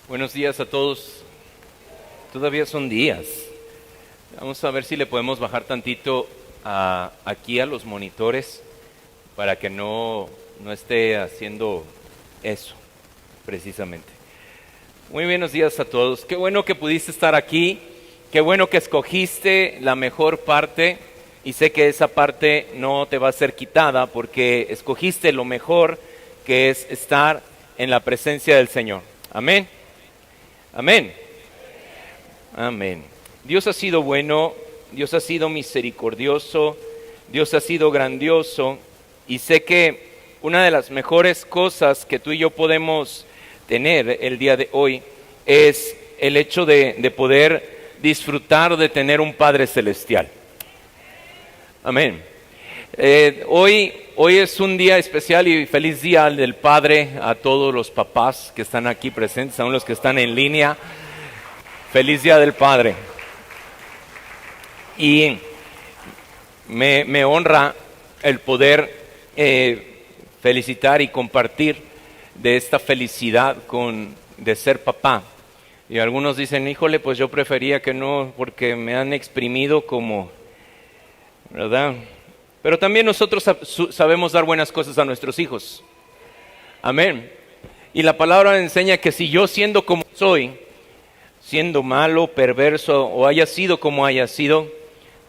Buenos días a todos. Todavía son días. Vamos a ver si le podemos bajar tantito aquí a los monitores para que no esté haciendo eso, precisamente. Muy buenos días a todos. Qué bueno que pudiste estar aquí. Qué bueno que escogiste la mejor parte. Y sé que esa parte no te va a ser quitada porque escogiste lo mejor, que es estar en la presencia del Señor. Amén. Amén. Amén. Dios ha sido bueno, Dios ha sido misericordioso, Dios ha sido grandioso, y sé que una de las mejores cosas que tú y yo podemos tener el día de hoy es el hecho de poder disfrutar de tener un Padre Celestial. Amén. Hoy es un día especial y feliz día del Padre a todos los papás que están aquí presentes, aún los que están en línea. Feliz día del Padre. Y me honra el poder felicitar y compartir de esta felicidad de ser papá. Y algunos dicen, híjole, pues yo prefería que no, porque me han exprimido como, ¿verdad? Pero también nosotros sabemos dar buenas cosas a nuestros hijos. Amén. Y la palabra enseña que si yo siendo como soy, siendo malo, perverso o haya sido como haya sido,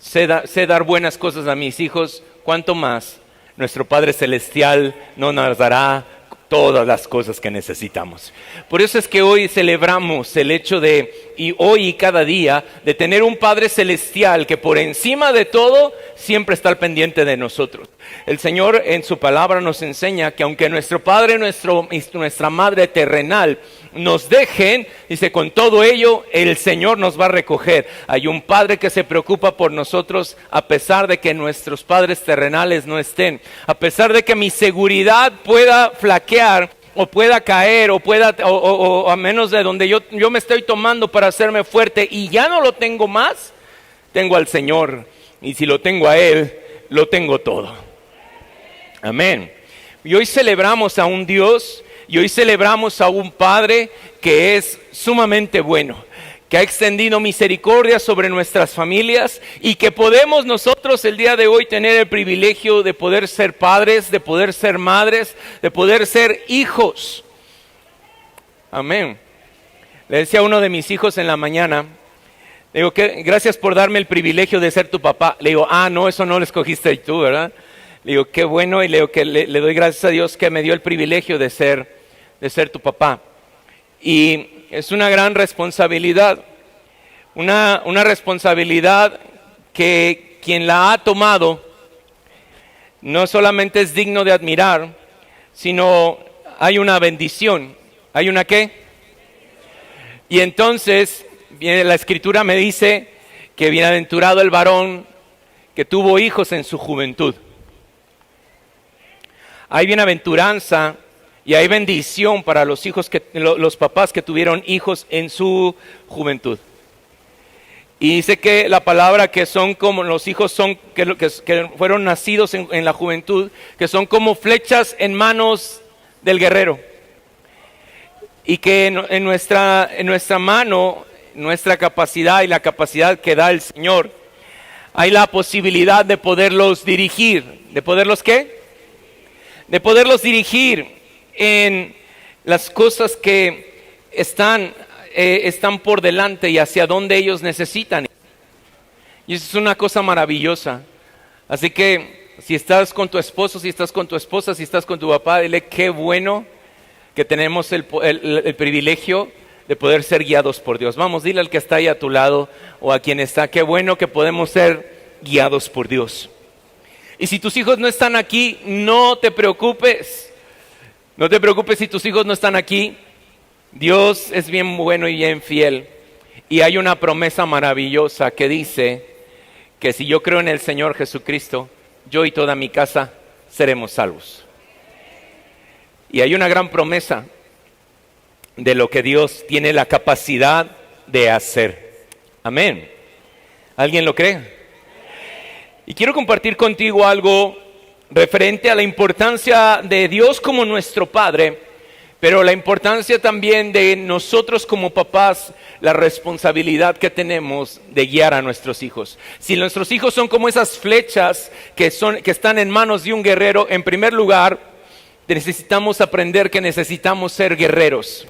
sé dar buenas cosas a mis hijos, ¿cuánto más nuestro Padre Celestial no nos dará todas las cosas que necesitamos? Por eso es que hoy celebramos el hecho y hoy y cada día, de tener un Padre Celestial que por encima de todo siempre está al pendiente de nosotros. El Señor en su palabra nos enseña que aunque nuestro Padre, nuestra Madre terrenal nos dejen, dice, con todo ello el Señor nos va a recoger. Hay un Padre que se preocupa por nosotros a pesar de que nuestros padres terrenales no estén, a pesar de que mi seguridad pueda flaquear o pueda caer o a menos de donde yo me estoy tomando para hacerme fuerte y ya no lo tengo más. Tengo al Señor, y si lo tengo a Él, lo tengo todo. Amén. Y hoy celebramos a un Dios, y hoy celebramos a un Padre que es sumamente bueno, que ha extendido misericordia sobre nuestras familias, y que podemos nosotros el día de hoy tener el privilegio de poder ser padres, de poder ser madres, de poder ser hijos. Amén. Le decía a uno de mis hijos en la mañana, le digo, gracias por darme el privilegio de ser tu papá. Le digo, no, eso no lo escogiste tú, ¿verdad? Le digo, qué bueno, y le digo que le doy gracias a Dios que me dio el privilegio de ser tu papá. Y es una gran responsabilidad, una responsabilidad que quien la ha tomado no solamente es digno de admirar, sino hay una bendición. ¿Hay una qué? Y entonces la Escritura me dice que bienaventurado el varón que tuvo hijos en su juventud. Hay bienaventuranza y hay bendición para los hijos los papás que tuvieron hijos en su juventud. Y dice que la palabra que son como los hijos son que fueron nacidos en la juventud, que son como flechas en manos del guerrero. Y que en nuestra mano, nuestra capacidad y la capacidad que da el Señor, hay la posibilidad de poderlos dirigir. ¿De poderlos qué? De poderlos dirigir en las cosas que están por delante y hacia donde ellos necesitan. Y eso es una cosa maravillosa. Así que si estás con tu esposo, si estás con tu esposa, si estás con tu papá, dile qué bueno que tenemos el privilegio de poder ser guiados por Dios. Vamos, dile al que está ahí a tu lado o a quien está, qué bueno que podemos ser guiados por Dios. Y si tus hijos no están aquí, no te preocupes. No te preocupes si tus hijos no están aquí. Dios es bien bueno y bien fiel. Y hay una promesa maravillosa que dice que si yo creo en el Señor Jesucristo, yo y toda mi casa seremos salvos. Y hay una gran promesa de lo que Dios tiene la capacidad de hacer. Amén. ¿Alguien lo cree? Y quiero compartir contigo algo referente a la importancia de Dios como nuestro Padre, Pero la importancia también de nosotros como papás, la responsabilidad que tenemos de guiar a nuestros hijos. Si nuestros hijos son como esas flechas que están en manos de un guerrero, en primer lugar, necesitamos aprender que necesitamos ser guerreros.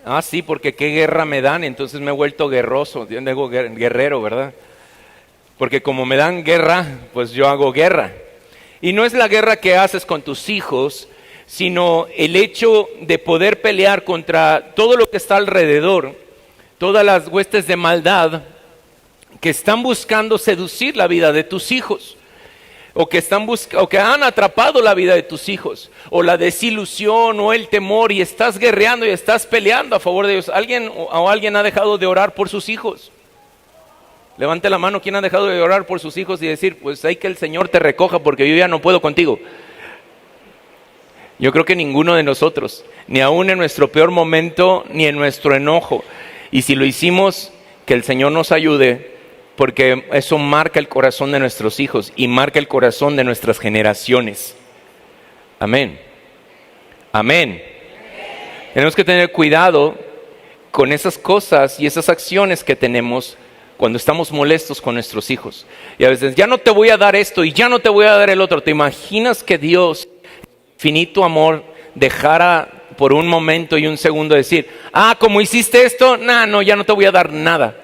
Ah, sí, porque qué guerra me dan, entonces me he vuelto guerroso, yo digo guerrero, ¿verdad? Porque como me dan guerra, pues yo hago guerra. Y no es la guerra que haces con tus hijos, sino el hecho de poder pelear contra todo lo que está alrededor, todas las huestes de maldad que están buscando seducir la vida de tus hijos, o que han atrapado la vida de tus hijos, o la desilusión o el temor, y estás guerreando y estás peleando a favor de ellos. ¿Alguien ha dejado de orar por sus hijos? Levante la mano, ¿quién ha dejado de orar por sus hijos y decir, pues hay que el Señor te recoja porque yo ya no puedo contigo? Yo creo que ninguno de nosotros, ni aún en nuestro peor momento, ni en nuestro enojo. Y si lo hicimos, que el Señor nos ayude, porque eso marca el corazón de nuestros hijos y marca el corazón de nuestras generaciones. Amén. Amén. Tenemos que tener cuidado con esas cosas y esas acciones que tenemos cuando estamos molestos con nuestros hijos. Y a veces, ya no te voy a dar esto y ya no te voy a dar el otro. ¿Te imaginas que Dios, infinito amor, dejara por un momento y un segundo decir, como hiciste esto, no, ya no te voy a dar nada?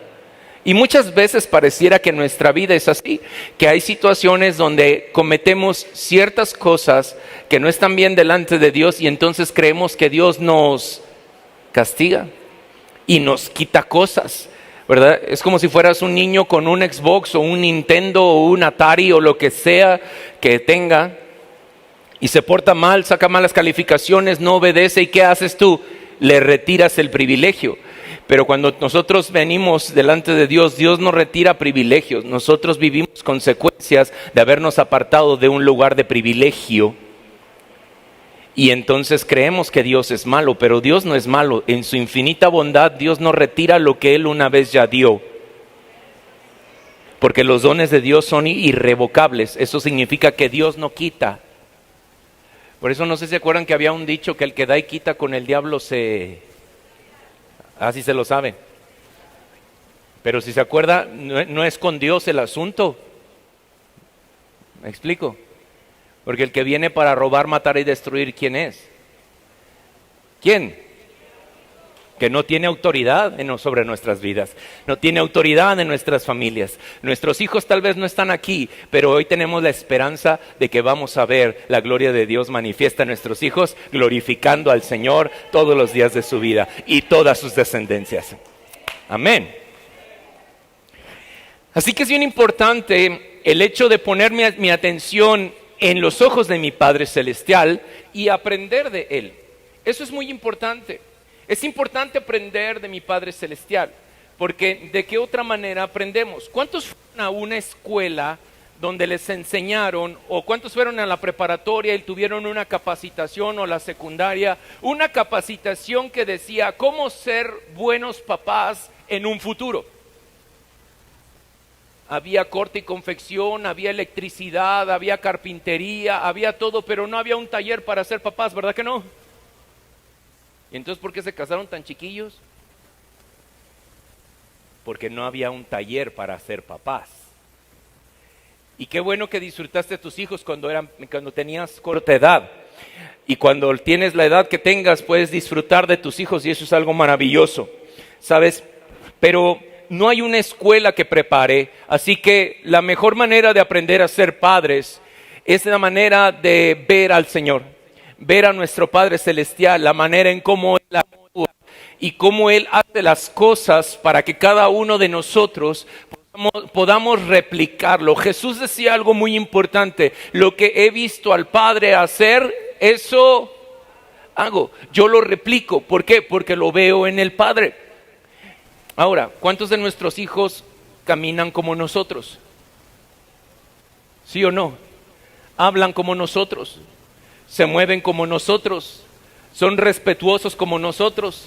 Y muchas veces pareciera que nuestra vida es así, que hay situaciones donde cometemos ciertas cosas que no están bien delante de Dios y entonces creemos que Dios nos castiga y nos quita cosas, ¿verdad? Es como si fueras un niño con un Xbox o un Nintendo o un Atari o lo que sea que tenga y se porta mal, saca malas calificaciones, no obedece, ¿y qué haces tú? Le retiras el privilegio. Pero cuando nosotros venimos delante de Dios, Dios nos retira privilegios. Nosotros vivimos consecuencias de habernos apartado de un lugar de privilegio. Y entonces creemos que Dios es malo, pero Dios no es malo. En su infinita bondad, Dios nos retira lo que Él una vez ya dio. Porque los dones de Dios son irrevocables. Eso significa que Dios no quita. Por eso no sé si se acuerdan que había un dicho que el que da y quita con el diablo así se lo sabe. Pero si se acuerda, no es con Dios el asunto. ¿Me explico? Porque el que viene para robar, matar y destruir, ¿quién es? ¿Quién? Que no tiene autoridad sobre nuestras vidas, no tiene autoridad en nuestras familias. Nuestros hijos tal vez no están aquí, pero hoy tenemos la esperanza de que vamos a ver la gloria de Dios manifiesta en nuestros hijos, glorificando al Señor todos los días de su vida y todas sus descendencias. Amén. Así que es bien importante el hecho de poner mi atención en los ojos de mi Padre Celestial y aprender de Él. Eso es muy importante. Es importante aprender de mi Padre Celestial, porque ¿de qué otra manera aprendemos? ¿Cuántos fueron a una escuela donde les enseñaron, o cuántos fueron a la preparatoria y tuvieron una capacitación, o la secundaria, una capacitación que decía cómo ser buenos papás en un futuro? Había corte y confección, había electricidad, había carpintería, había todo, pero no había un taller para ser papás, ¿verdad que no? ¿Y entonces por qué se casaron tan chiquillos? Porque no había un taller para ser papás. Y qué bueno que disfrutaste a tus hijos cuando tenías corta edad. Y cuando tienes la edad que tengas, puedes disfrutar de tus hijos y eso es algo maravilloso, ¿sabes? Pero no hay una escuela que prepare, así que la mejor manera de aprender a ser padres es la manera de ver al Señor, ver a nuestro Padre Celestial, la manera en cómo Él actúa y cómo Él hace las cosas para que cada uno de nosotros podamos replicarlo. Jesús decía algo muy importante: lo que he visto al Padre hacer, eso hago. Yo lo replico. ¿Por qué? Porque lo veo en el Padre. Ahora, ¿cuántos de nuestros hijos caminan como nosotros? ¿Sí o no? Hablan como nosotros, se mueven como nosotros, son respetuosos como nosotros,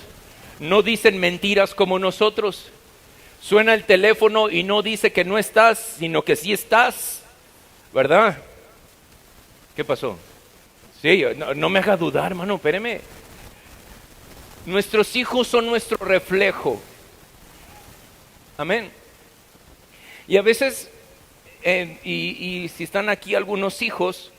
no dicen mentiras como nosotros. Suena el teléfono y no dice que no estás, sino que sí estás, ¿verdad? ¿Qué pasó? Sí, no me haga dudar, hermano, espéreme. Nuestros hijos son nuestro reflejo. Amén. Y a veces, y si están aquí algunos hijos,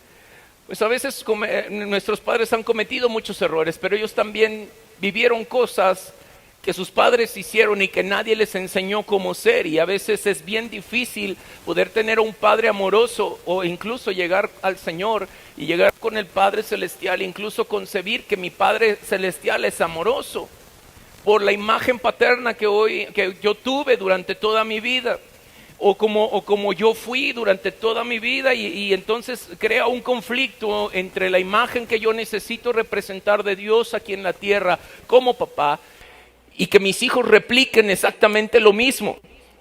pues a veces nuestros padres han cometido muchos errores, pero ellos también vivieron cosas que sus padres hicieron y que nadie les enseñó cómo ser, y a veces es bien difícil poder tener un padre amoroso o incluso llegar al Señor y llegar con el Padre Celestial, incluso concebir que mi Padre Celestial es amoroso por la imagen paterna que yo tuve durante toda mi vida, o como yo fui durante toda mi vida, y entonces crea un conflicto entre la imagen que yo necesito representar de Dios aquí en la tierra como papá, y que mis hijos repliquen exactamente lo mismo.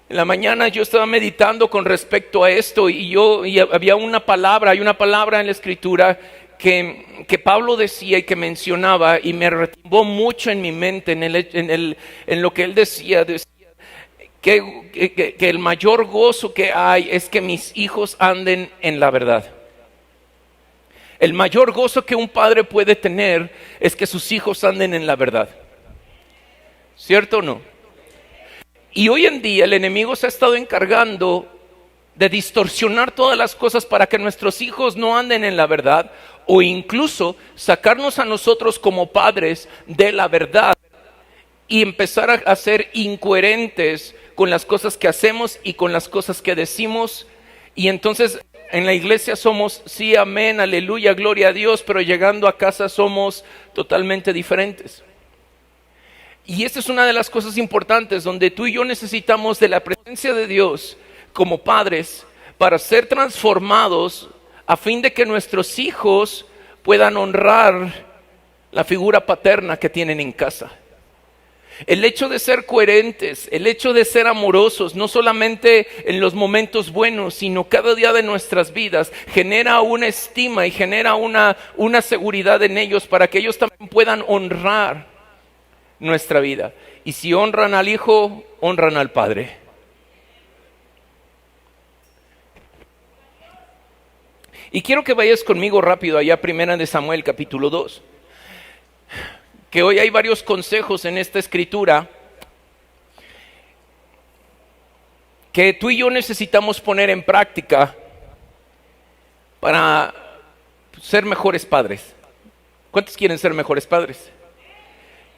En la mañana yo estaba meditando con respecto a esto, y había hay una palabra en la Escritura que Pablo decía y que mencionaba, y me retumbó mucho en mi mente en lo que él decía que el mayor gozo que hay es que mis hijos anden en la verdad. El mayor gozo que un padre puede tener es que sus hijos anden en la verdad. ¿Cierto o no? Y hoy en día el enemigo se ha estado encargando de distorsionar todas las cosas para que nuestros hijos no anden en la verdad, o incluso sacarnos a nosotros como padres de la verdad y empezar a ser incoherentes con las cosas que hacemos y con las cosas que decimos. Y entonces en la iglesia somos sí, amén, aleluya, gloria a Dios, pero llegando a casa somos totalmente diferentes. Y esta es una de las cosas importantes donde tú y yo necesitamos de la presencia de Dios como padres para ser transformados a fin de que nuestros hijos puedan honrar la figura paterna que tienen en casa. El hecho de ser coherentes, el hecho de ser amorosos, no solamente en los momentos buenos, sino cada día de nuestras vidas, genera una estima y genera una seguridad en ellos para que ellos también puedan honrar nuestra vida. Y si honran al Hijo, honran al Padre. Y quiero que vayas conmigo rápido allá a 1 Samuel capítulo 2. Que hoy hay varios consejos en esta escritura que tú y yo necesitamos poner en práctica para ser mejores padres. ¿Cuántos quieren ser mejores padres?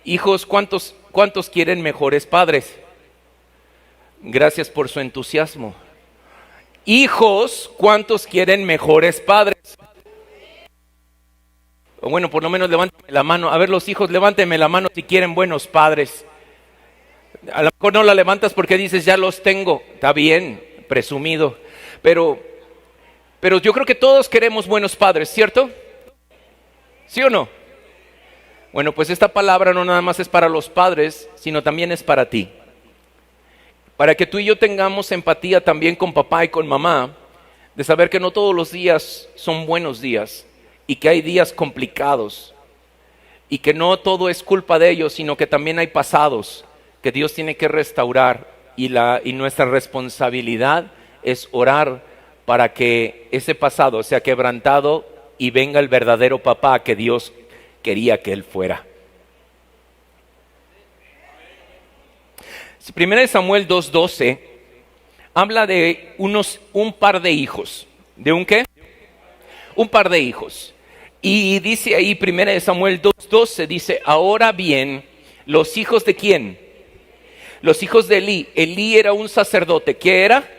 Hijos, ¿cuántos quieren mejores padres? Gracias por su entusiasmo. Hijos, ¿cuántos quieren mejores padres? O bueno, por lo menos levántame la mano. A ver, los hijos, levántenme la mano si quieren buenos padres. A lo mejor no la levantas porque dices, ya los tengo. Está bien, presumido. Pero yo creo que todos queremos buenos padres, ¿cierto? ¿Sí o no? Bueno, pues esta palabra no nada más es para los padres, sino también es para ti. Para que tú y yo tengamos empatía también con papá y con mamá, de saber que no todos los días son buenos días y que hay días complicados y que no todo es culpa de ellos, sino que también hay pasados que Dios tiene que restaurar, y nuestra responsabilidad es orar para que ese pasado sea quebrantado y venga el verdadero papá que Dios quería que él fuera. 1 Samuel 2:12 habla de un par de hijos. ¿De un qué? Un par de hijos. Y dice ahí 1 Samuel 2:12, dice, ahora bien, ¿los hijos de quién? Los hijos de Elí. Elí era un sacerdote. ¿Qué era?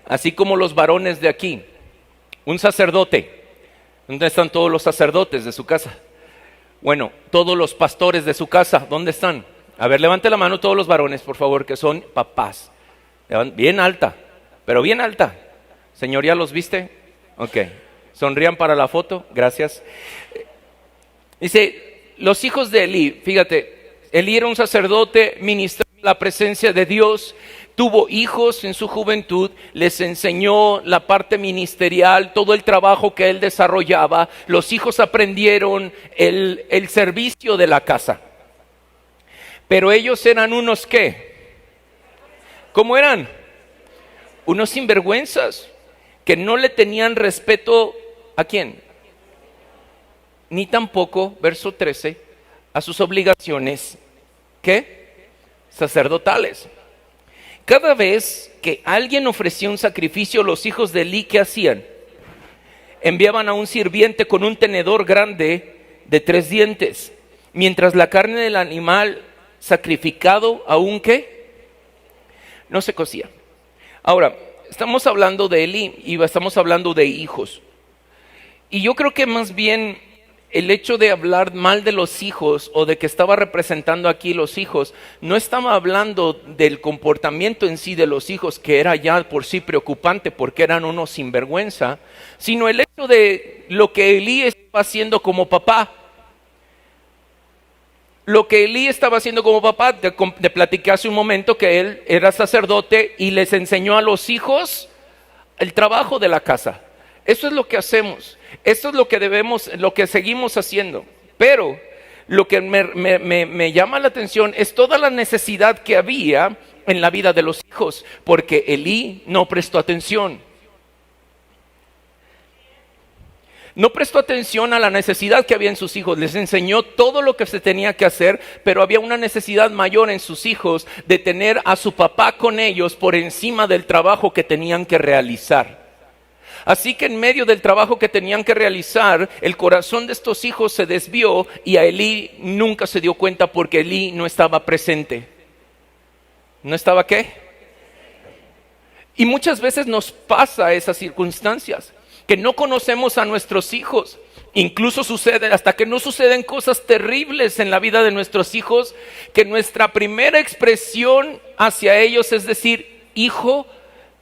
Así como los varones de aquí. Un sacerdote. ¿Dónde están todos los sacerdotes de su casa? Bueno, todos los pastores de su casa, ¿dónde están? A ver, levante la mano todos los varones, por favor, que son papás. Bien alta, pero bien alta. Señor, ¿ya los viste? Ok. Sonrían para la foto, gracias. Dice, los hijos de Elí, fíjate, Elí era un sacerdote, ministraba la presencia de Dios, tuvo hijos en su juventud, les enseñó la parte ministerial, todo el trabajo que él desarrollaba. Los hijos aprendieron el servicio de la casa. Pero ellos eran unos ¿qué? ¿Cómo eran? Unos sinvergüenzas que no le tenían respeto ¿a quién? ni tampoco, verso 13, a sus obligaciones, ¿qué? Sacerdotales. Cada vez que alguien ofrecía un sacrificio, los hijos de Elí, ¿qué hacían? Enviaban a un sirviente con un tenedor grande de 3 dientes, mientras la carne del animal sacrificado aún ¿qué? No se cocía. Ahora, estamos hablando de Elí y estamos hablando de hijos. Y yo creo que más bien el hecho de hablar mal de los hijos o de que estaba representando aquí los hijos, no estaba hablando del comportamiento en sí de los hijos, que era ya por sí preocupante porque eran unos sinvergüenza, sino el hecho de lo que Elí estaba haciendo como papá. Lo que Elí estaba haciendo como papá, te platiqué hace un momento que él era sacerdote y les enseñó a los hijos el trabajo de la casa. Eso es lo que hacemos, eso es lo que debemos, lo que seguimos haciendo. Pero lo que me llama la atención es toda la necesidad que había en la vida de los hijos, porque Elí no prestó atención. No prestó atención a la necesidad que había en sus hijos. Les enseñó todo lo que se tenía que hacer, pero había una necesidad mayor en sus hijos de tener a su papá con ellos por encima del trabajo que tenían que realizar. Así que en medio del trabajo que tenían que realizar, el corazón de estos hijos se desvió y a Elí nunca se dio cuenta porque Elí no estaba presente. ¿No estaba qué? Y muchas veces nos pasa esas circunstancias, que no conocemos a nuestros hijos. Incluso sucede, hasta que no suceden cosas terribles en la vida de nuestros hijos, que nuestra primera expresión hacia ellos es decir, hijo,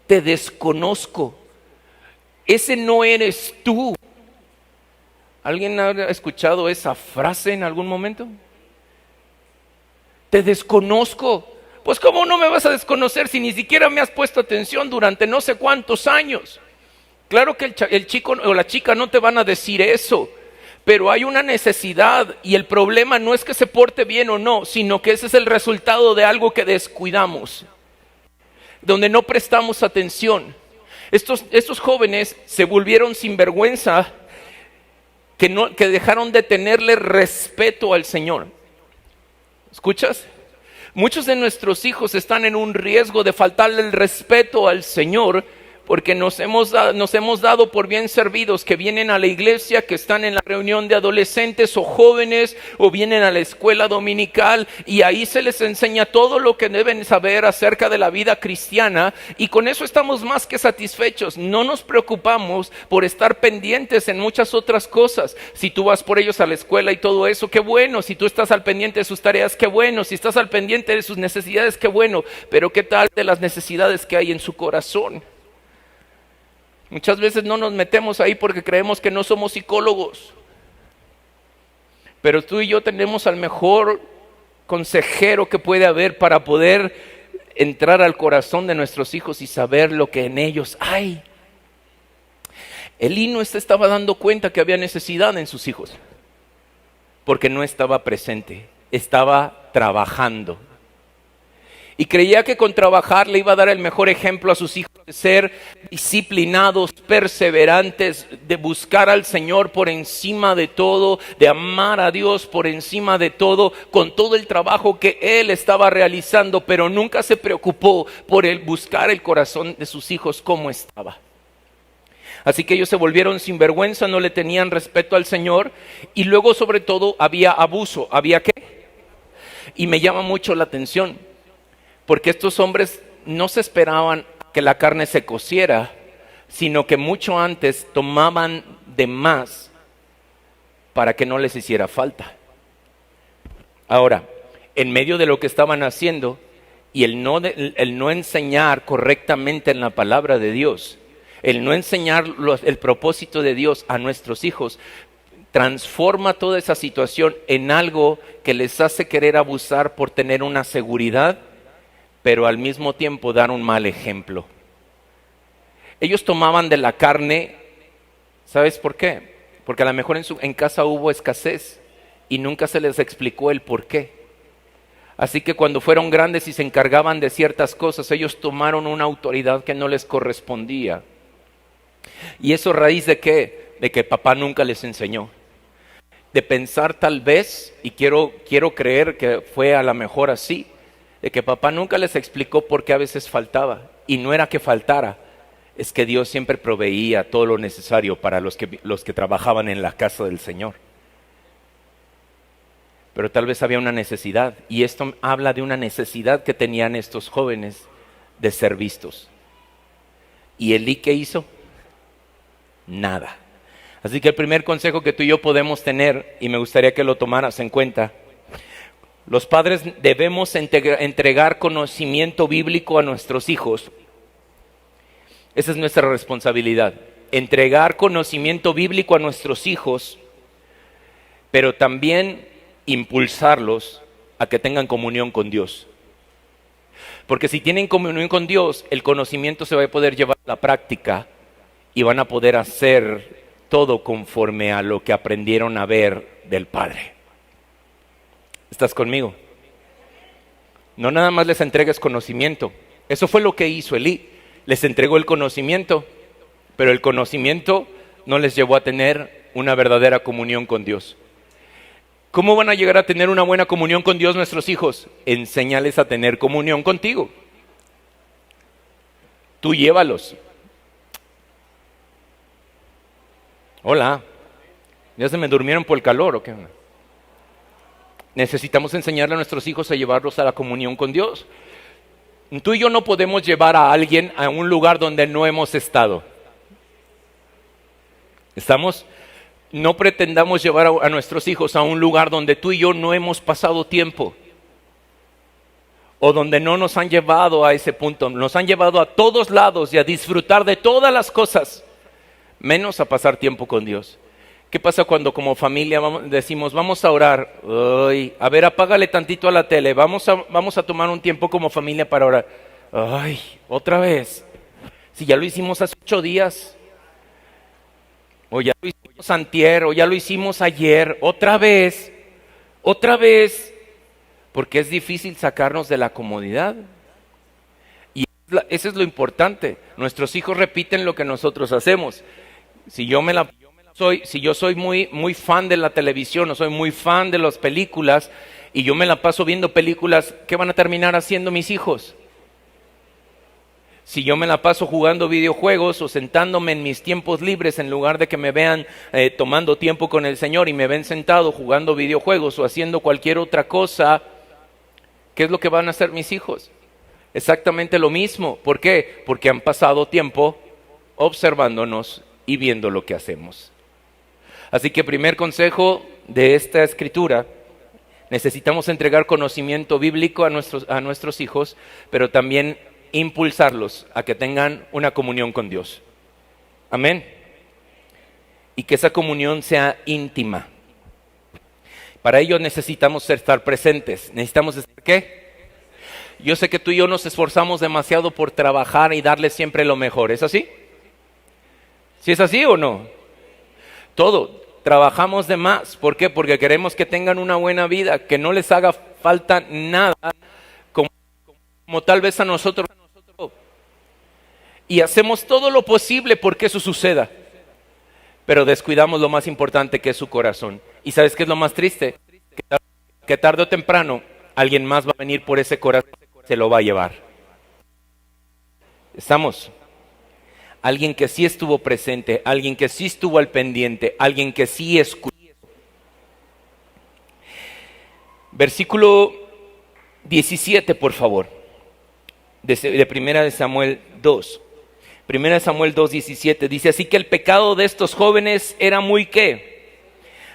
te desconozco. Ese no eres tú. ¿Alguien ha escuchado esa frase en algún momento? Te desconozco. Pues ¿cómo no me vas a desconocer si ni siquiera me has puesto atención durante no sé cuántos años? Claro que el chico o la chica no te van a decir eso, pero hay una necesidad y el problema no es que se porte bien o no, sino que ese es el resultado de algo que descuidamos, donde no prestamos atención. Estos jóvenes se volvieron sinvergüenza, que dejaron de tenerle respeto al Señor. ¿Escuchas? Muchos de nuestros hijos están en un riesgo de faltarle el respeto al Señor porque nos hemos dado por bien servidos, que vienen a la iglesia, que están en la reunión de adolescentes o jóvenes, o vienen a la escuela dominical, y ahí se les enseña todo lo que deben saber acerca de la vida cristiana, y con eso estamos más que satisfechos. No nos preocupamos por estar pendientes en muchas otras cosas. Si tú vas por ellos a la escuela y todo eso, qué bueno. Si tú estás al pendiente de sus tareas, qué bueno. Si estás al pendiente de sus necesidades, qué bueno. Pero ¿qué tal de las necesidades que hay en su corazón? Muchas veces no nos metemos ahí porque creemos que no somos psicólogos. Pero tú y yo tenemos al mejor consejero que puede haber para poder entrar al corazón de nuestros hijos y saber lo que en ellos hay. Elí no se estaba dando cuenta que había necesidad en sus hijos, porque no estaba presente, estaba trabajando. Y creía que con trabajar le iba a dar el mejor ejemplo a sus hijos de ser disciplinados, perseverantes, de buscar al Señor por encima de todo, de amar a Dios por encima de todo, con todo el trabajo que Él estaba realizando, pero nunca se preocupó por buscar el corazón de sus hijos como estaba. Así que ellos se volvieron sinvergüenza, no le tenían respeto al Señor, y luego sobre todo había abuso. ¿Había qué? Y me llama mucho la atención, porque estos hombres no se esperaban que la carne se cociera, sino que mucho antes tomaban de más para que no les hiciera falta. Ahora, en medio de lo que estaban haciendo y el no enseñar correctamente en la palabra de Dios, el no enseñar el propósito de Dios a nuestros hijos, transforma toda esa situación en algo que les hace querer abusar por tener una seguridad, pero al mismo tiempo dar un mal ejemplo. Ellos tomaban de la carne, ¿sabes por qué? Porque a lo mejor en casa hubo escasez y nunca se les explicó el por qué. Así que cuando fueron grandes y se encargaban de ciertas cosas, ellos tomaron una autoridad que no les correspondía. ¿Y eso a raíz de qué? De que papá nunca les enseñó. de pensar tal vez, y quiero creer que fue a lo mejor así, de que papá nunca les explicó por qué a veces faltaba. Y no era que faltara, es que Dios siempre proveía todo lo necesario para los que trabajaban en la casa del Señor. Pero tal vez había una necesidad, y esto habla de una necesidad que tenían estos jóvenes de ser vistos. ¿Y Elí qué hizo? Nada. Así que el primer consejo que tú y yo podemos tener, y me gustaría que lo tomaras en cuenta, los padres debemos entregar conocimiento bíblico a nuestros hijos. Esa es nuestra responsabilidad, entregar conocimiento bíblico a nuestros hijos, pero también impulsarlos a que tengan comunión con Dios. Porque si tienen comunión con Dios, el conocimiento se va a poder llevar a la práctica y van a poder hacer todo conforme a lo que aprendieron a ver del Padre. ¿Estás conmigo? No nada más les entregues conocimiento. Eso fue lo que hizo Elí. Les entregó el conocimiento, pero el conocimiento no les llevó a tener una verdadera comunión con Dios. ¿Cómo van a llegar a tener una buena comunión con Dios nuestros hijos? Enséñales a tener comunión contigo. Tú llévalos. Hola, ¿ya se me durmieron por el calor o qué? Necesitamos enseñarle a nuestros hijos a llevarlos a la comunión con Dios. Tú y yo no podemos llevar a alguien a un lugar donde no hemos estado. ¿Estamos? No pretendamos llevar a nuestros hijos a un lugar donde tú y yo no hemos pasado tiempo. O donde no nos han llevado a ese punto. Nos han llevado a todos lados y a disfrutar de todas las cosas, menos a pasar tiempo con Dios. ¿Qué pasa cuando como familia decimos, vamos a orar? Ay, a ver, apágale tantito a la tele, vamos a tomar un tiempo como familia para orar. Ay, otra vez. Si ya lo hicimos hace 8 días, o ya lo hicimos antier, o ya lo hicimos ayer, otra vez, porque es difícil sacarnos de la comodidad. Y eso es lo importante. Nuestros hijos repiten lo que nosotros hacemos. Si yo soy muy fan de la televisión, o soy muy fan de las películas, y yo me la paso viendo películas, ¿qué van a terminar haciendo mis hijos? Si yo me la paso jugando videojuegos o sentándome en mis tiempos libres, en lugar de que me vean tomando tiempo con el Señor y me ven sentado jugando videojuegos o haciendo cualquier otra cosa, ¿qué es lo que van a hacer mis hijos? Exactamente lo mismo. ¿Por qué? Porque han pasado tiempo observándonos y viendo lo que hacemos. Así que primer consejo de esta escritura, necesitamos entregar conocimiento bíblico a nuestros hijos, pero también impulsarlos a que tengan una comunión con Dios. Amén. Y que esa comunión sea íntima. Para ello necesitamos estar presentes. ¿Necesitamos estar qué? Yo sé que tú y yo nos esforzamos demasiado por trabajar y darles siempre lo mejor. ¿Es así? ¿Sí es así o no? Todo. Trabajamos de más. ¿Por qué? Porque queremos que tengan una buena vida, que no les haga falta nada, como tal vez a nosotros. Y hacemos todo lo posible porque eso suceda. Pero descuidamos lo más importante, que es su corazón. ¿Y sabes qué es lo más triste? Que tarde o temprano alguien más va a venir por ese corazón y se lo va a llevar. ¿Estamos? Alguien que sí estuvo presente, alguien que sí estuvo al pendiente, alguien que sí escuchó. Versículo 17, por favor, de Primera de Samuel 2. Primera de Samuel 2:17 dice, así que el pecado de estos jóvenes era muy ¿qué?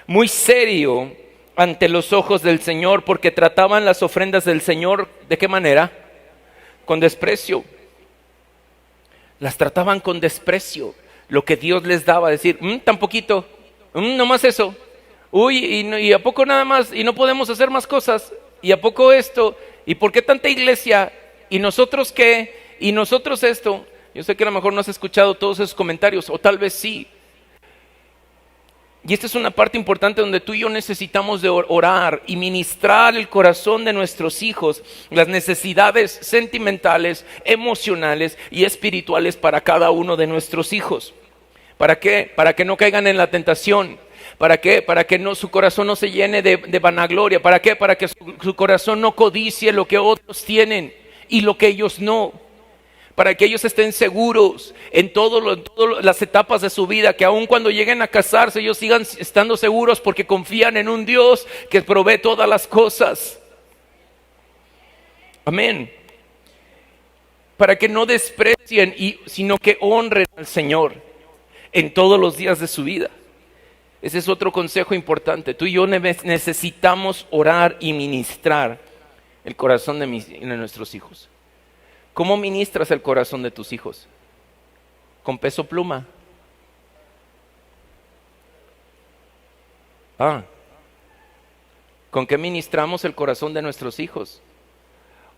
Muy serio ante los ojos del Señor, porque trataban las ofrendas del Señor, ¿de qué manera? Con desprecio. Las trataban con desprecio, lo que Dios les daba, decir, tan poquito, nomás eso, uy, y a poco nada más, y no podemos hacer más cosas, y a poco esto, y por qué tanta iglesia, y nosotros qué, y nosotros esto. Yo sé que a lo mejor no has escuchado todos esos comentarios, o tal vez sí. Y esta es una parte importante donde tú y yo necesitamos de orar y ministrar el corazón de nuestros hijos, las necesidades sentimentales, emocionales y espirituales para cada uno de nuestros hijos. ¿Para qué? Para que no caigan en la tentación. ¿Para qué? Para que no, su corazón no se llene de vanagloria. ¿Para qué? Para que su corazón no codicie lo que otros tienen y lo que ellos no. Para que ellos estén seguros en todas las etapas de su vida, que aun cuando lleguen a casarse ellos sigan estando seguros porque confían en un Dios que provee todas las cosas. Amén. Para que no desprecien, sino que honren al Señor en todos los días de su vida. Ese es otro consejo importante. Tú y yo necesitamos orar y ministrar el corazón de nuestros hijos. ¿Cómo ministras el corazón de tus hijos? ¿Con peso pluma? ¿Con qué ministramos el corazón de nuestros hijos?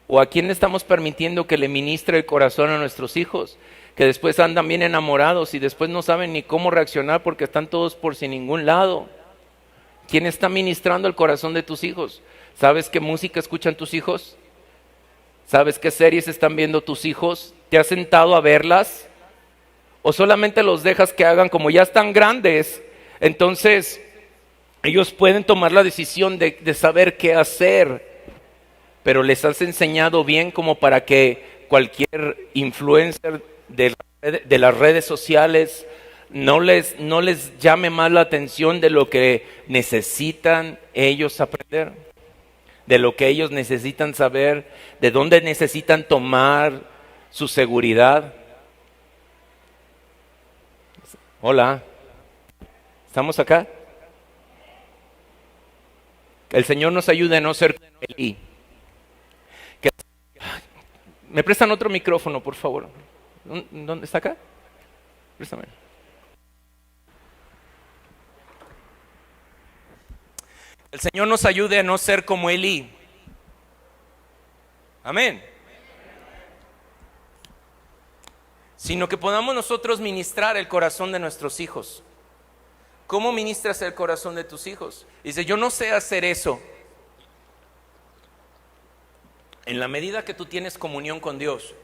¿O a quién le estamos permitiendo que le ministre el corazón a nuestros hijos? Que después andan bien enamorados y después no saben ni cómo reaccionar porque están todos por sin ningún lado. ¿Quién está ministrando el corazón de tus hijos? ¿Sabes qué música escuchan tus hijos? ¿Sabes qué series están viendo tus hijos? ¿Te has sentado a verlas? ¿O solamente los dejas que hagan como ya están grandes? Entonces ellos pueden tomar la decisión de saber qué hacer, pero les has enseñado bien como para que cualquier influencer de las redes sociales no les llame más la atención de lo que necesitan ellos aprender, de lo que ellos necesitan saber, de dónde necesitan tomar su seguridad. Hola, ¿estamos acá? El Señor nos ayude a no ser como Elí. ¿Me prestan otro micrófono, por favor? ¿Dónde está acá? Préstame. El Señor nos ayude a no ser como Elí. Amén. Sino que podamos nosotros ministrar el corazón de nuestros hijos. ¿Cómo ministras el corazón de tus hijos? Dice, yo no sé hacer eso. En la medida que tú tienes comunión con Dios,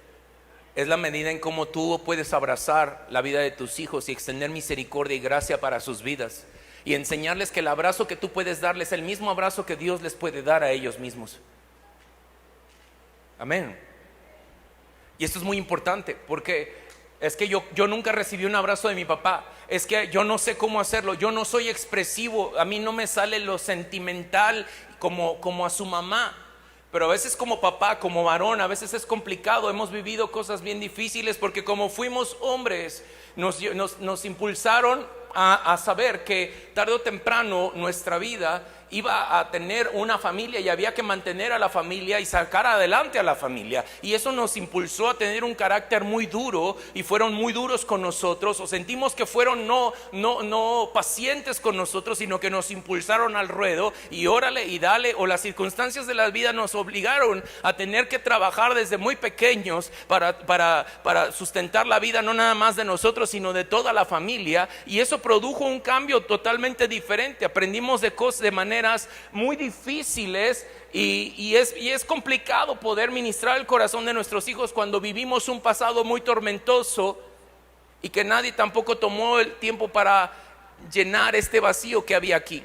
es la medida en cómo tú puedes abrazar la vida de tus hijos y extender misericordia y gracia para sus vidas. Y enseñarles que el abrazo que tú puedes darles es el mismo abrazo que Dios les puede dar a ellos mismos. Amén. Y esto es muy importante porque es que yo nunca recibí un abrazo de mi papá. Es que yo no sé cómo hacerlo. Yo no soy expresivo. A mí no me sale lo sentimental como a su mamá. Pero a veces como papá, como varón, a veces es complicado. Hemos vivido cosas bien difíciles porque como fuimos hombres, nos impulsaron a saber que tarde o temprano nuestra vida iba a tener una familia y había que mantener a la familia y sacar adelante a la familia. Y eso nos impulsó a tener un carácter muy duro y fueron muy duros con nosotros, o sentimos que fueron no pacientes con nosotros, sino que nos impulsaron al ruedo y órale y dale, o las circunstancias de la vida nos obligaron a tener que trabajar desde muy pequeños para sustentar la vida no nada más de nosotros, sino de toda la familia. Y eso produjo un cambio totalmente diferente. Aprendimos de maneras muy difíciles y es complicado poder ministrar el corazón de nuestros hijos cuando vivimos un pasado muy tormentoso y que nadie tampoco tomó el tiempo para llenar este vacío que había aquí.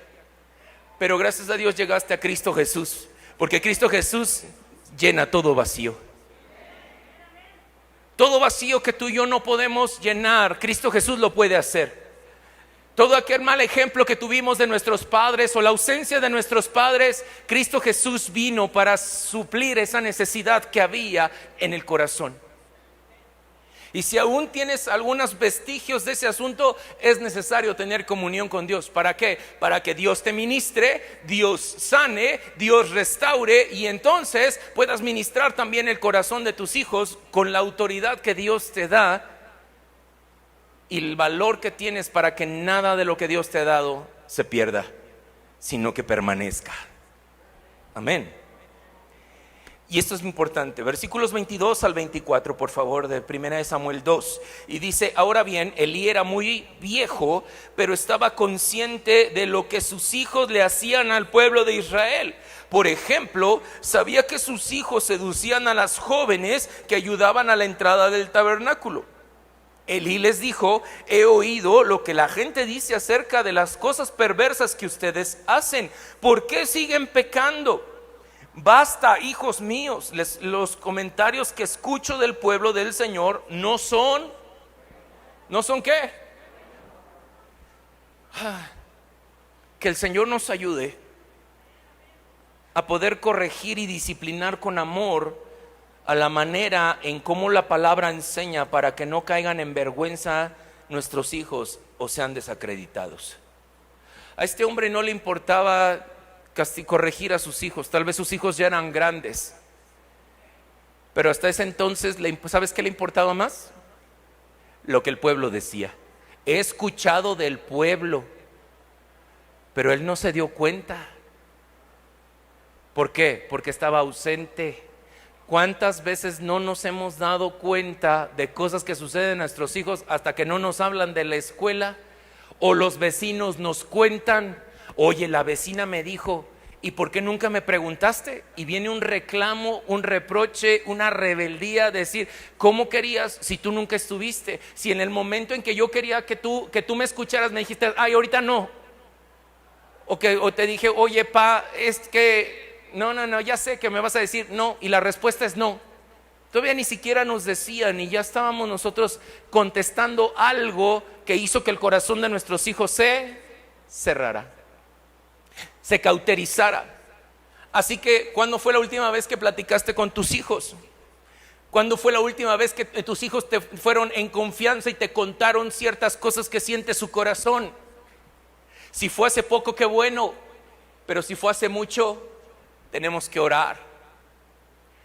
Pero gracias a Dios llegaste a Cristo Jesús, porque Cristo Jesús llena todo vacío. Todo vacío que tú y yo no podemos llenar, Cristo Jesús lo puede hacer. Todo aquel mal ejemplo que tuvimos de nuestros padres o la ausencia de nuestros padres, Cristo Jesús vino para suplir esa necesidad que había en el corazón. Y si aún tienes algunos vestigios de ese asunto, es necesario tener comunión con Dios. ¿Para qué? Para que Dios te ministre, Dios sane, Dios restaure y entonces puedas ministrar también el corazón de tus hijos con la autoridad que Dios te da y el valor que tienes para que nada de lo que Dios te ha dado se pierda, sino que permanezca. Amén. Y esto es importante. Versículos 22 al 24, por favor, de 1 Samuel 2. Y dice, ahora bien, Elí era muy viejo, pero estaba consciente de lo que sus hijos le hacían al pueblo de Israel. Por ejemplo, sabía que sus hijos seducían a las jóvenes que ayudaban a la entrada del tabernáculo. Elí les dijo: he oído lo que la gente dice acerca de las cosas perversas que ustedes hacen. ¿Por qué siguen pecando? Basta, hijos míos. Los comentarios que escucho del pueblo del Señor no son ¿qué? Que el Señor nos ayude a poder corregir y disciplinar con amor a la manera en cómo la palabra enseña, para que no caigan en vergüenza nuestros hijos o sean desacreditados. A este hombre no le importaba corregir a sus hijos. Tal vez sus hijos ya eran grandes, pero hasta ese entonces, ¿sabes qué le importaba más? Lo que el pueblo decía. He escuchado del pueblo, pero él no se dio cuenta. ¿Por qué? Porque estaba ausente. ¿Cuántas veces no nos hemos dado cuenta de cosas que suceden a nuestros hijos hasta que no nos hablan de la escuela? O los vecinos nos cuentan: oye, la vecina me dijo, ¿y por qué nunca me preguntaste? Y viene un reclamo, un reproche, una rebeldía, decir: ¿cómo querías si tú nunca estuviste? Si en el momento en que yo quería que tú me escucharas, me dijiste: ay, ahorita no. O te dije: oye, pa, es que no, ya sé que me vas a decir no, y la respuesta es no. Todavía ni siquiera nos decían y ya estábamos nosotros contestando algo que hizo que el corazón de nuestros hijos se cerrara, se cauterizara. Así que, ¿cuándo fue la última vez que platicaste con tus hijos? ¿Cuándo fue la última vez que tus hijos te fueron en confianza y te contaron ciertas cosas que siente su corazón? Si fue hace poco, qué bueno, pero si fue hace mucho, tenemos que orar,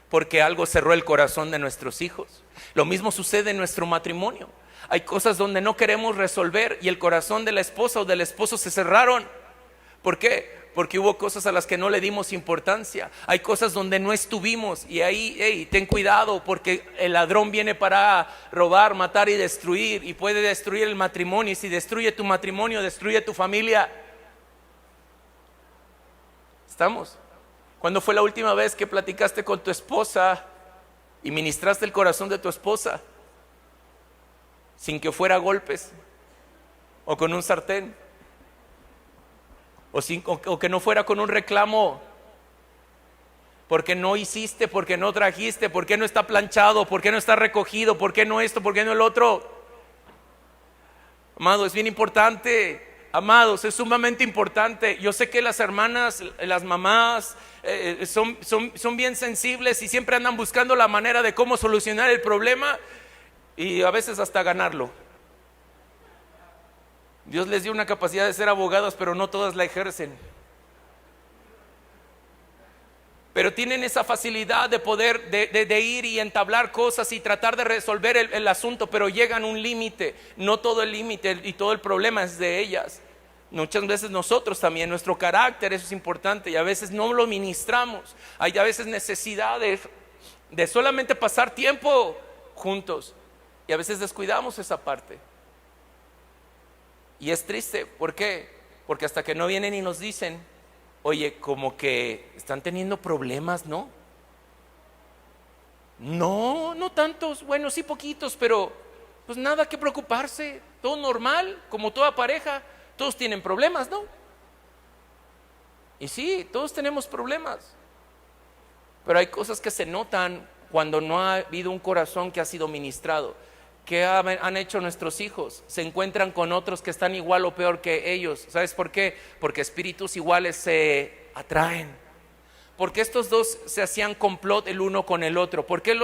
porque algo cerró el corazón de nuestros hijos. Lo mismo sucede en nuestro matrimonio. Hay cosas donde no queremos resolver y el corazón de la esposa o del esposo se cerraron. ¿Por qué? Porque hubo cosas a las que no le dimos importancia. Hay cosas donde no estuvimos, y ahí, ten cuidado, porque el ladrón viene para robar, matar y destruir, y puede destruir el matrimonio. Y si destruye tu matrimonio, destruye tu familia. ¿Estamos? ¿Cuándo fue la última vez que platicaste con tu esposa y ministraste el corazón de tu esposa sin que fuera a golpes o con un sartén? O que no fuera con un reclamo: ¿por qué no hiciste? ¿Por qué no trajiste? ¿Por qué no está planchado? ¿Por qué no está recogido? ¿Por qué no esto? ¿Por qué no el otro? Amado, es bien importante. Amados, es sumamente importante. Yo sé que las hermanas, las mamás son bien sensibles y siempre andan buscando la manera de cómo solucionar el problema y a veces hasta ganarlo. Dios les dio una capacidad de ser abogados, pero no todas la ejercen. Pero tienen esa facilidad de poder de ir y entablar cosas y tratar de resolver el asunto, pero llegan a un límite. No todo el límite y todo el problema es de ellas. Muchas veces nosotros también, nuestro carácter, eso es importante, y a veces no lo ministramos. Hay a veces necesidades de solamente pasar tiempo juntos, y a veces descuidamos esa parte. Y es triste. ¿Por qué? Porque hasta que no vienen y nos dicen: oye, como que están teniendo problemas, ¿no? No tantos, bueno, sí poquitos, pero pues nada que preocuparse, todo normal, como toda pareja, todos tienen problemas, ¿no? Y sí, todos tenemos problemas, pero hay cosas que se notan cuando no ha habido un corazón que ha sido ministrado. ¿Qué han hecho nuestros hijos? Se encuentran con otros que están igual o peor que ellos. ¿Sabes por qué? Porque espíritus iguales se atraen. Porque estos dos se hacían complot el uno con el otro. ¿Por qué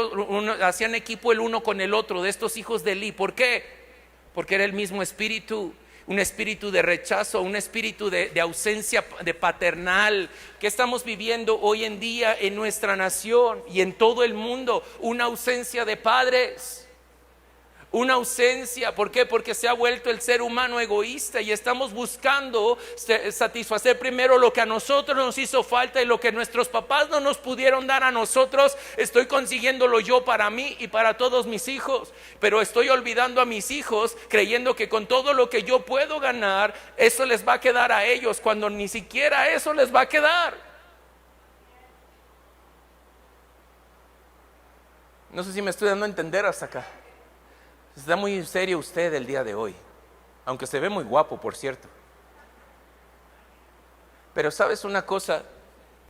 hacían equipo el uno con el otro de estos hijos de Elí? ¿Por qué? Porque era el mismo espíritu. Un espíritu de rechazo, un espíritu de ausencia de paternal que estamos viviendo hoy en día en nuestra nación y en todo el mundo. Una ausencia de padres. Una ausencia. ¿Por qué? Porque se ha vuelto el ser humano egoísta y estamos buscando satisfacer primero lo que a nosotros nos hizo falta, y lo que nuestros papás no nos pudieron dar a nosotros, estoy consiguiéndolo yo para mí y para todos mis hijos. Pero estoy olvidando a mis hijos, creyendo que con todo lo que yo puedo ganar, eso les va a quedar a ellos, cuando ni siquiera eso les va a quedar. No sé si me estoy dando a entender hasta acá. Está muy serio usted el día de hoy, aunque se ve muy guapo, por cierto. Pero sabes una cosa,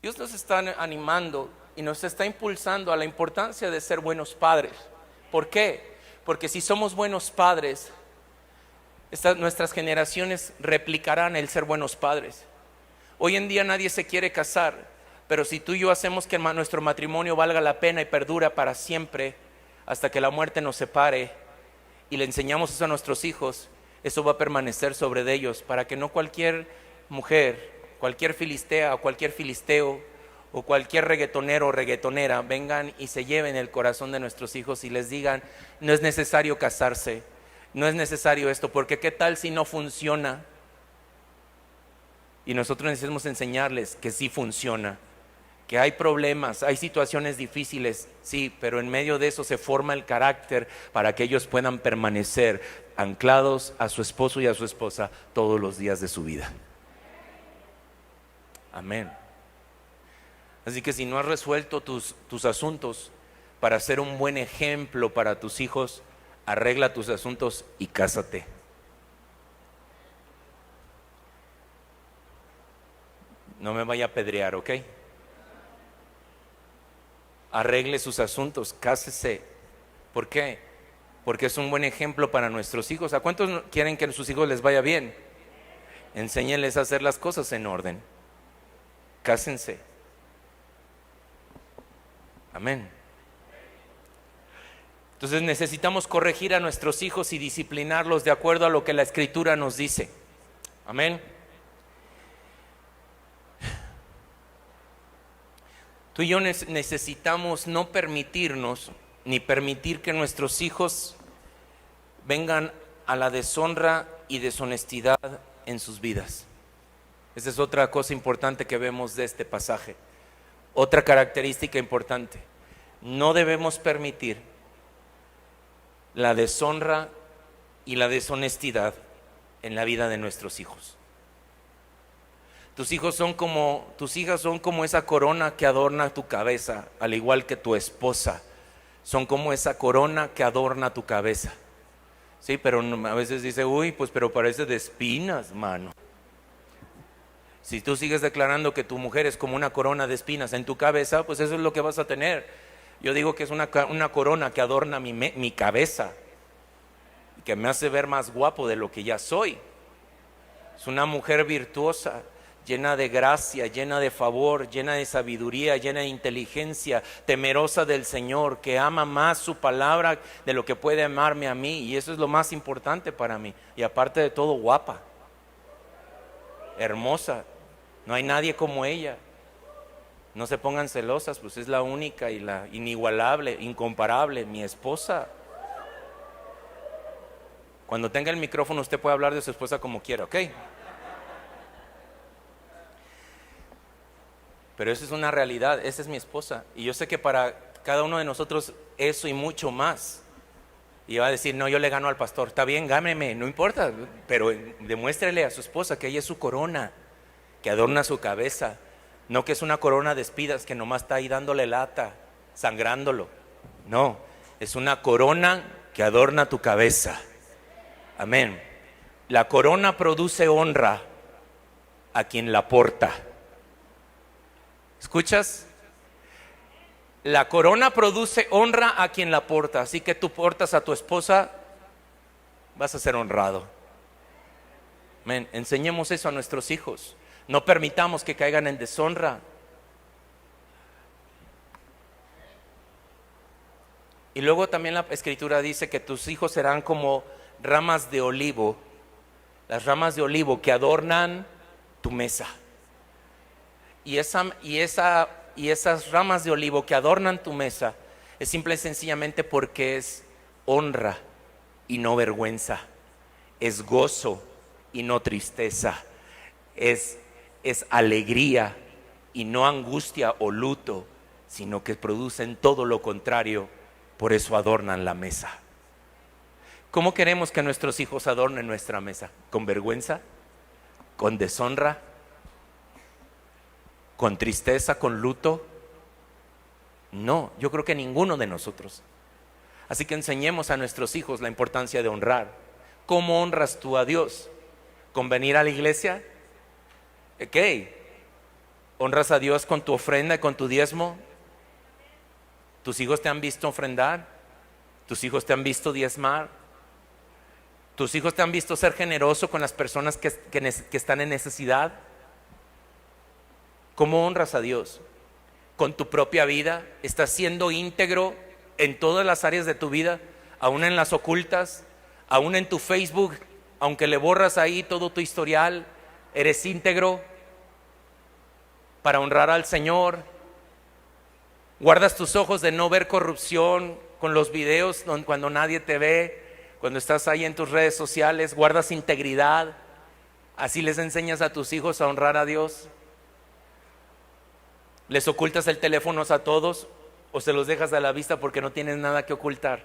Dios nos está animando y nos está impulsando a la importancia de ser buenos padres. ¿Por qué? Porque si somos buenos padres, nuestras generaciones replicarán el ser buenos padres. Hoy en día nadie se quiere casar, pero si tú y yo hacemos que nuestro matrimonio valga la pena y perdura para siempre, hasta que la muerte nos separe, y le enseñamos eso a nuestros hijos, eso va a permanecer sobre de ellos, para que no cualquier mujer, cualquier filistea o cualquier filisteo o cualquier reggaetonero o reggaetonera vengan y se lleven el corazón de nuestros hijos y les digan, no es necesario casarse, no es necesario esto, porque qué tal si no funciona. Y nosotros necesitamos enseñarles que sí funciona, que hay problemas, hay situaciones difíciles, sí, pero en medio de eso se forma el carácter para que ellos puedan permanecer anclados a su esposo y a su esposa todos los días de su vida. Amén. Así que si no has resuelto tus asuntos para ser un buen ejemplo para tus hijos, arregla tus asuntos y cásate. No me vaya a apedrear, ¿ok? Arregle sus asuntos, cásese. ¿Por qué? Porque es un buen ejemplo para nuestros hijos. ¿A cuántos quieren que a sus hijos les vaya bien? Enséñenles a hacer las cosas en orden. Cásense. Amén. Entonces necesitamos corregir a nuestros hijos y disciplinarlos de acuerdo a lo que la Escritura nos dice. Amén. Tú y yo necesitamos no permitirnos ni permitir que nuestros hijos vengan a la deshonra y deshonestidad en sus vidas. Esa es otra cosa importante que vemos de este pasaje. Otra característica importante. No debemos permitir la deshonra y la deshonestidad en la vida de nuestros hijos. Tus hijas son como esa corona que adorna tu cabeza, al igual que tu esposa. Son como esa corona que adorna tu cabeza. Sí, pero a veces dice, uy, pues pero parece de espinas, mano. Si tú sigues declarando que tu mujer es como una corona de espinas en tu cabeza, pues eso es lo que vas a tener. Yo digo que es una corona que adorna mi cabeza, que me hace ver más guapo de lo que ya soy. Es una mujer virtuosa, llena de gracia, llena de favor, llena de sabiduría, llena de inteligencia, temerosa del Señor, que ama más su palabra de lo que puede amarme a mí, y eso es lo más importante para mí. Y aparte de todo, guapa, hermosa, no hay nadie como ella. No se pongan celosas, pues es la única y la inigualable, incomparable, mi esposa. Cuando tenga el micrófono usted puede hablar de su esposa como quiera, ¿ok? Pero eso es una realidad, esa es mi esposa. Y yo sé que para cada uno de nosotros eso y mucho más. Y va a decir, no, yo le gano al pastor. Está bien, gáneme, no importa. Pero demuéstrele a su esposa que ella es su corona, que adorna su cabeza. No que es una corona de espinas que nomás está ahí dándole lata, sangrándolo. No, es una corona que adorna tu cabeza. Amén. La corona produce honra a quien la porta. ¿Escuchas? La corona produce honra a quien la porta. Así que tú portas a tu esposa, vas a ser honrado. Amén. Enseñemos eso a nuestros hijos. No permitamos que caigan en deshonra. Y luego también la Escritura dice que tus hijos serán como ramas de olivo, las ramas de olivo que adornan tu mesa. Y esas ramas de olivo que adornan tu mesa es simple y sencillamente porque es honra y no vergüenza, es gozo y no tristeza, es alegría y no angustia o luto, sino que producen todo lo contrario, por eso adornan la mesa. ¿Cómo queremos que nuestros hijos adornen nuestra mesa? ¿Con vergüenza? ¿Con deshonra? ¿Con tristeza? ¿Con luto? No, yo creo que ninguno de nosotros. Así que enseñemos a nuestros hijos la importancia de honrar. ¿Cómo honras tú a Dios? ¿Con venir a la iglesia? ¿Qué? ¿Honras a Dios con tu ofrenda y con tu diezmo? ¿Tus hijos te han visto ofrendar? ¿Tus hijos te han visto diezmar? ¿Tus hijos te han visto ser generoso con las personas que están en necesidad? ¿Cómo honras a Dios? ¿Con tu propia vida? ¿Estás siendo íntegro en todas las áreas de tu vida? Aún en las ocultas, aún en tu Facebook, aunque le borras ahí todo tu historial, ¿eres íntegro para honrar al Señor? ¿Guardas tus ojos de no ver corrupción con los videos cuando nadie te ve? Cuando estás ahí en tus redes sociales, ¿guardas integridad? ¿Así les enseñas a tus hijos a honrar a Dios? ¿Les ocultas el teléfono a todos o se los dejas a la vista porque no tienes nada que ocultar?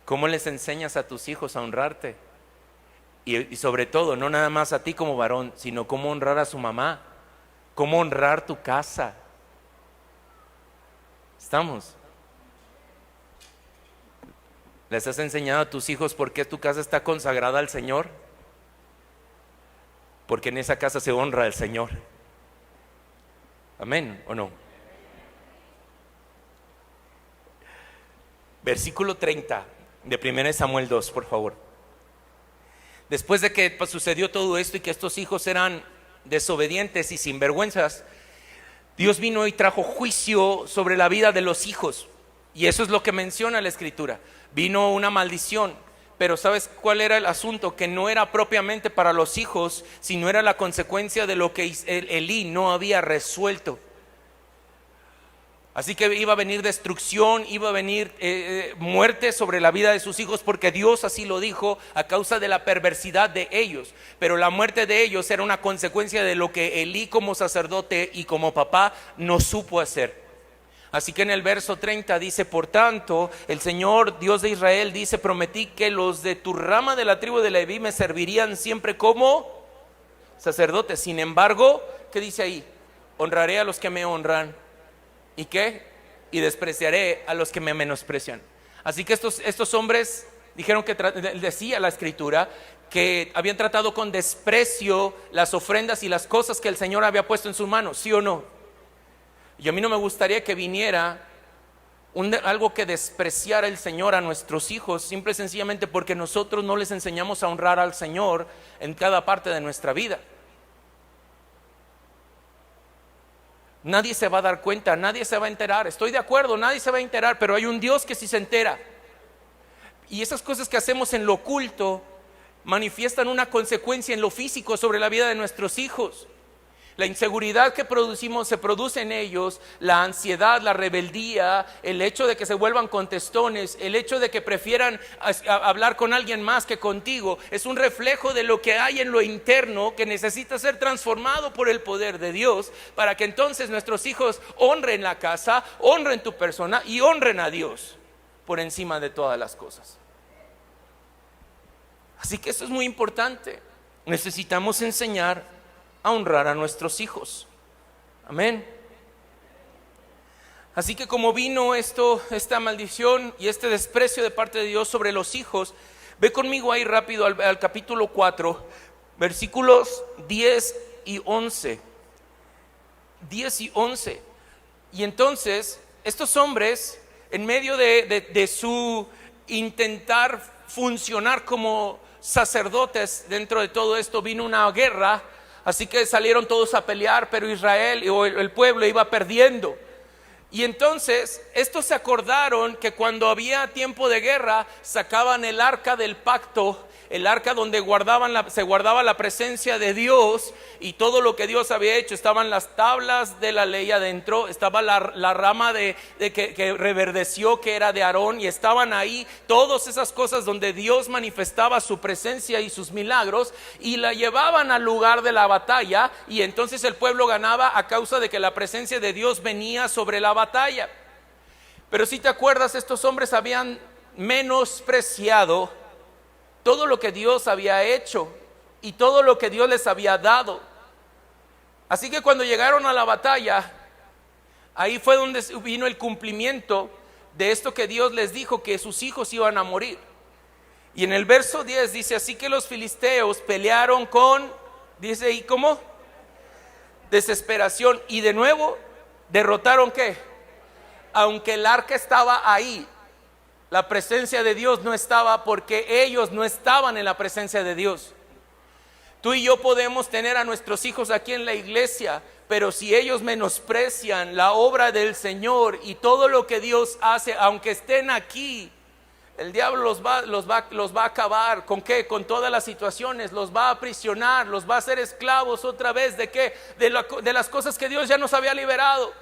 ¿Cómo les enseñas a tus hijos a honrarte? Y sobre todo, no nada más a ti como varón, sino cómo honrar a su mamá, cómo honrar tu casa. ¿Estamos? ¿Les has enseñado a tus hijos por qué tu casa está consagrada al Señor? Porque en esa casa se honra al Señor. ¿Amén o no? Versículo 30 de 1 Samuel 2, por favor. Después de que sucedió todo esto y que estos hijos eran desobedientes y sinvergüenzas, Dios vino y trajo juicio sobre la vida de los hijos. Y eso es lo que menciona la Escritura. Vino una maldición, pero ¿sabes cuál era el asunto? Que no era propiamente para los hijos, sino era la consecuencia de lo que Elí no había resuelto. Así que iba a venir destrucción, iba a venir muerte sobre la vida de sus hijos, porque Dios así lo dijo a causa de la perversidad de ellos. Pero la muerte de ellos era una consecuencia de lo que Elí como sacerdote y como papá no supo hacer. Así que en el verso 30 dice: por tanto, el Señor Dios de Israel dice: prometí que los de tu rama de la tribu de Leví me servirían siempre como sacerdotes. Sin embargo, ¿qué dice ahí? Honraré a los que me honran. ¿Y qué? Y despreciaré a los que me menosprecian. Así que estos hombres dijeron que decía la Escritura que habían tratado con desprecio las ofrendas y las cosas que el Señor había puesto en sus manos, ¿sí o no? Y a mí no me gustaría que viniera algo que despreciara el Señor a nuestros hijos, simple y sencillamente porque nosotros no les enseñamos a honrar al Señor en cada parte de nuestra vida. Nadie se va a dar cuenta, nadie se va a enterar. Estoy de acuerdo, nadie se va a enterar, pero hay un Dios que sí se entera. Y esas cosas que hacemos en lo oculto manifiestan una consecuencia en lo físico sobre la vida de nuestros hijos. La inseguridad que producimos se produce en ellos, la ansiedad, la rebeldía, el hecho de que se vuelvan contestones, el hecho de que prefieran hablar con alguien más que contigo, es un reflejo de lo que hay en lo interno que necesita ser transformado por el poder de Dios, para que entonces nuestros hijos honren la casa, honren tu persona y honren a Dios por encima de todas las cosas. Así que eso es muy importante. Necesitamos enseñar a honrar a nuestros hijos. Amén. Así que como vino esta maldición y este desprecio de parte de Dios sobre los hijos, ve conmigo ahí rápido al capítulo 4, versículos 10 y 11. 10 y 11. Y entonces estos hombres, en medio de su intentar funcionar como sacerdotes, dentro de todo esto vino una guerra. Así que salieron todos a pelear, pero Israel o el pueblo iba perdiendo. Y entonces estos se acordaron que cuando había tiempo de guerra sacaban el arca del pacto, el arca donde se guardaba la presencia de Dios y todo lo que Dios había hecho. Estaban las tablas de la ley adentro, estaba la rama que reverdeció, que era de Aarón, y estaban ahí todas esas cosas donde Dios manifestaba su presencia y sus milagros, y la llevaban al lugar de la batalla, y entonces el pueblo ganaba a causa de que la presencia de Dios venía sobre la batalla. Pero si te acuerdas, estos hombres habían menospreciado todo lo que Dios había hecho y todo lo que Dios les había dado. Así que cuando llegaron a la batalla, ahí fue donde vino el cumplimiento de esto que Dios les dijo, que sus hijos iban a morir. Y en el verso 10 dice, así que los filisteos pelearon con, dice, ¿y cómo? Desesperación. Y de nuevo, derrotaron ¿qué? Aunque el arca estaba ahí, la presencia de Dios no estaba, porque ellos no estaban en la presencia de Dios. Tú y yo podemos tener a nuestros hijos aquí en la iglesia, pero si ellos menosprecian la obra del Señor y todo lo que Dios hace, aunque estén aquí, el diablo los va a acabar. ¿Con qué? Con todas las situaciones. Los va a aprisionar, los va a hacer esclavos otra vez. ¿De qué? De las cosas que Dios ya nos había liberado.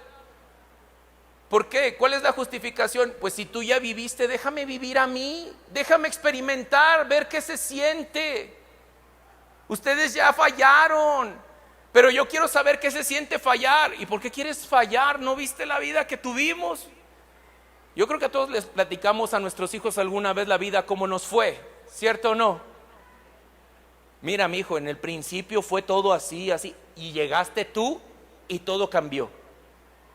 ¿Por qué? ¿Cuál es la justificación? Pues si tú ya viviste, déjame vivir a mí, déjame experimentar, ver qué se siente. Ustedes ya fallaron, pero yo quiero saber qué se siente fallar. ¿Y por qué quieres fallar? ¿No viste la vida que tuvimos? Yo creo que a todos les platicamos a nuestros hijos alguna vez la vida cómo nos fue, ¿cierto o no? Mira, mi hijo, en el principio fue todo así, así, y llegaste tú y todo cambió.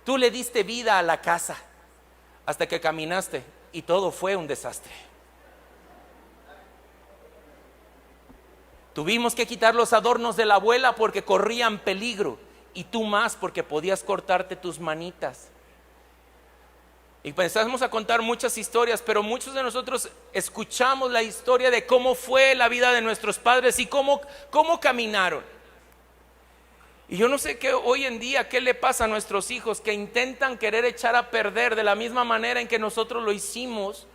Tú le diste vida a la casa hasta que caminaste y todo fue un desastre. Tuvimos que quitar los adornos de la abuela porque corrían peligro, y tú más porque podías cortarte tus manitas. Y pensamos a contar muchas historias, pero muchos de nosotros escuchamos la historia de cómo fue la vida de nuestros padres y cómo caminaron. Y yo no sé qué hoy en día, qué le pasa a nuestros hijos, que intentan querer echar a perder de la misma manera en que nosotros lo hicimos,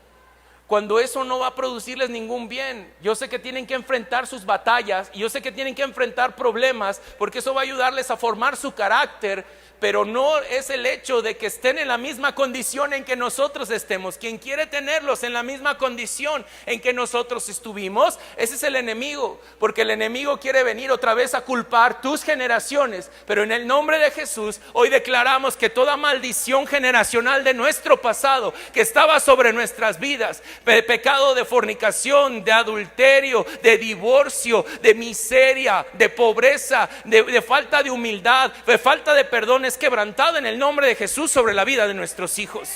cuando eso no va a producirles ningún bien. Yo sé que tienen que enfrentar sus batallas, y yo sé que tienen que enfrentar problemas, porque eso va a ayudarles a formar su carácter, pero no es el hecho de que estén en la misma condición en que nosotros estemos. Quien quiere tenerlos en la misma condición en que nosotros estuvimos, ese es el enemigo, porque el enemigo quiere venir otra vez a culpar tus generaciones. Pero en el nombre de Jesús, hoy declaramos que toda maldición generacional de nuestro pasado, que estaba sobre nuestras vidas, de pecado de fornicación, de adulterio, de divorcio, de miseria, de pobreza, de falta de humildad, de falta de perdón, es quebrantada en el nombre de Jesús sobre la vida de nuestros hijos.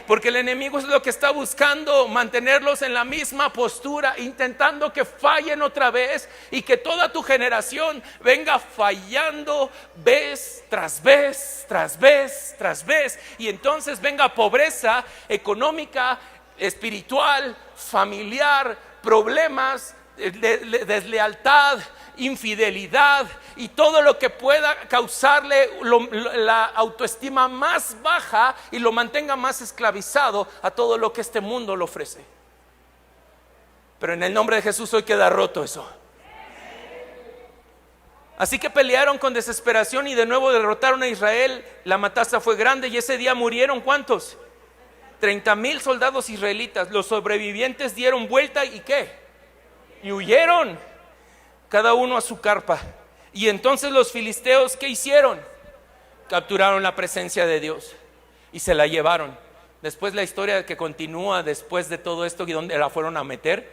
Porque el enemigo es lo que está buscando, mantenerlos en la misma postura, intentando que fallen otra vez, y que toda tu generación venga fallando vez tras vez, tras vez, tras vez. Y entonces venga pobreza económica, espiritual, familiar, problemas, deslealtad, infidelidad y todo lo que pueda causarle la autoestima más baja y lo mantenga más esclavizado a todo lo que este mundo le ofrece. Pero en el nombre de Jesús hoy queda roto eso. Así que pelearon con desesperación y de nuevo derrotaron a Israel. La matanza fue grande y ese día murieron ¿cuántos? 30,000 soldados israelitas. Los sobrevivientes dieron vuelta y ¿qué? Y huyeron, cada uno a su carpa. Y entonces los filisteos, ¿qué hicieron? Capturaron la presencia de Dios y se la llevaron. Después la historia que continúa después de todo esto, y dónde la fueron a meter,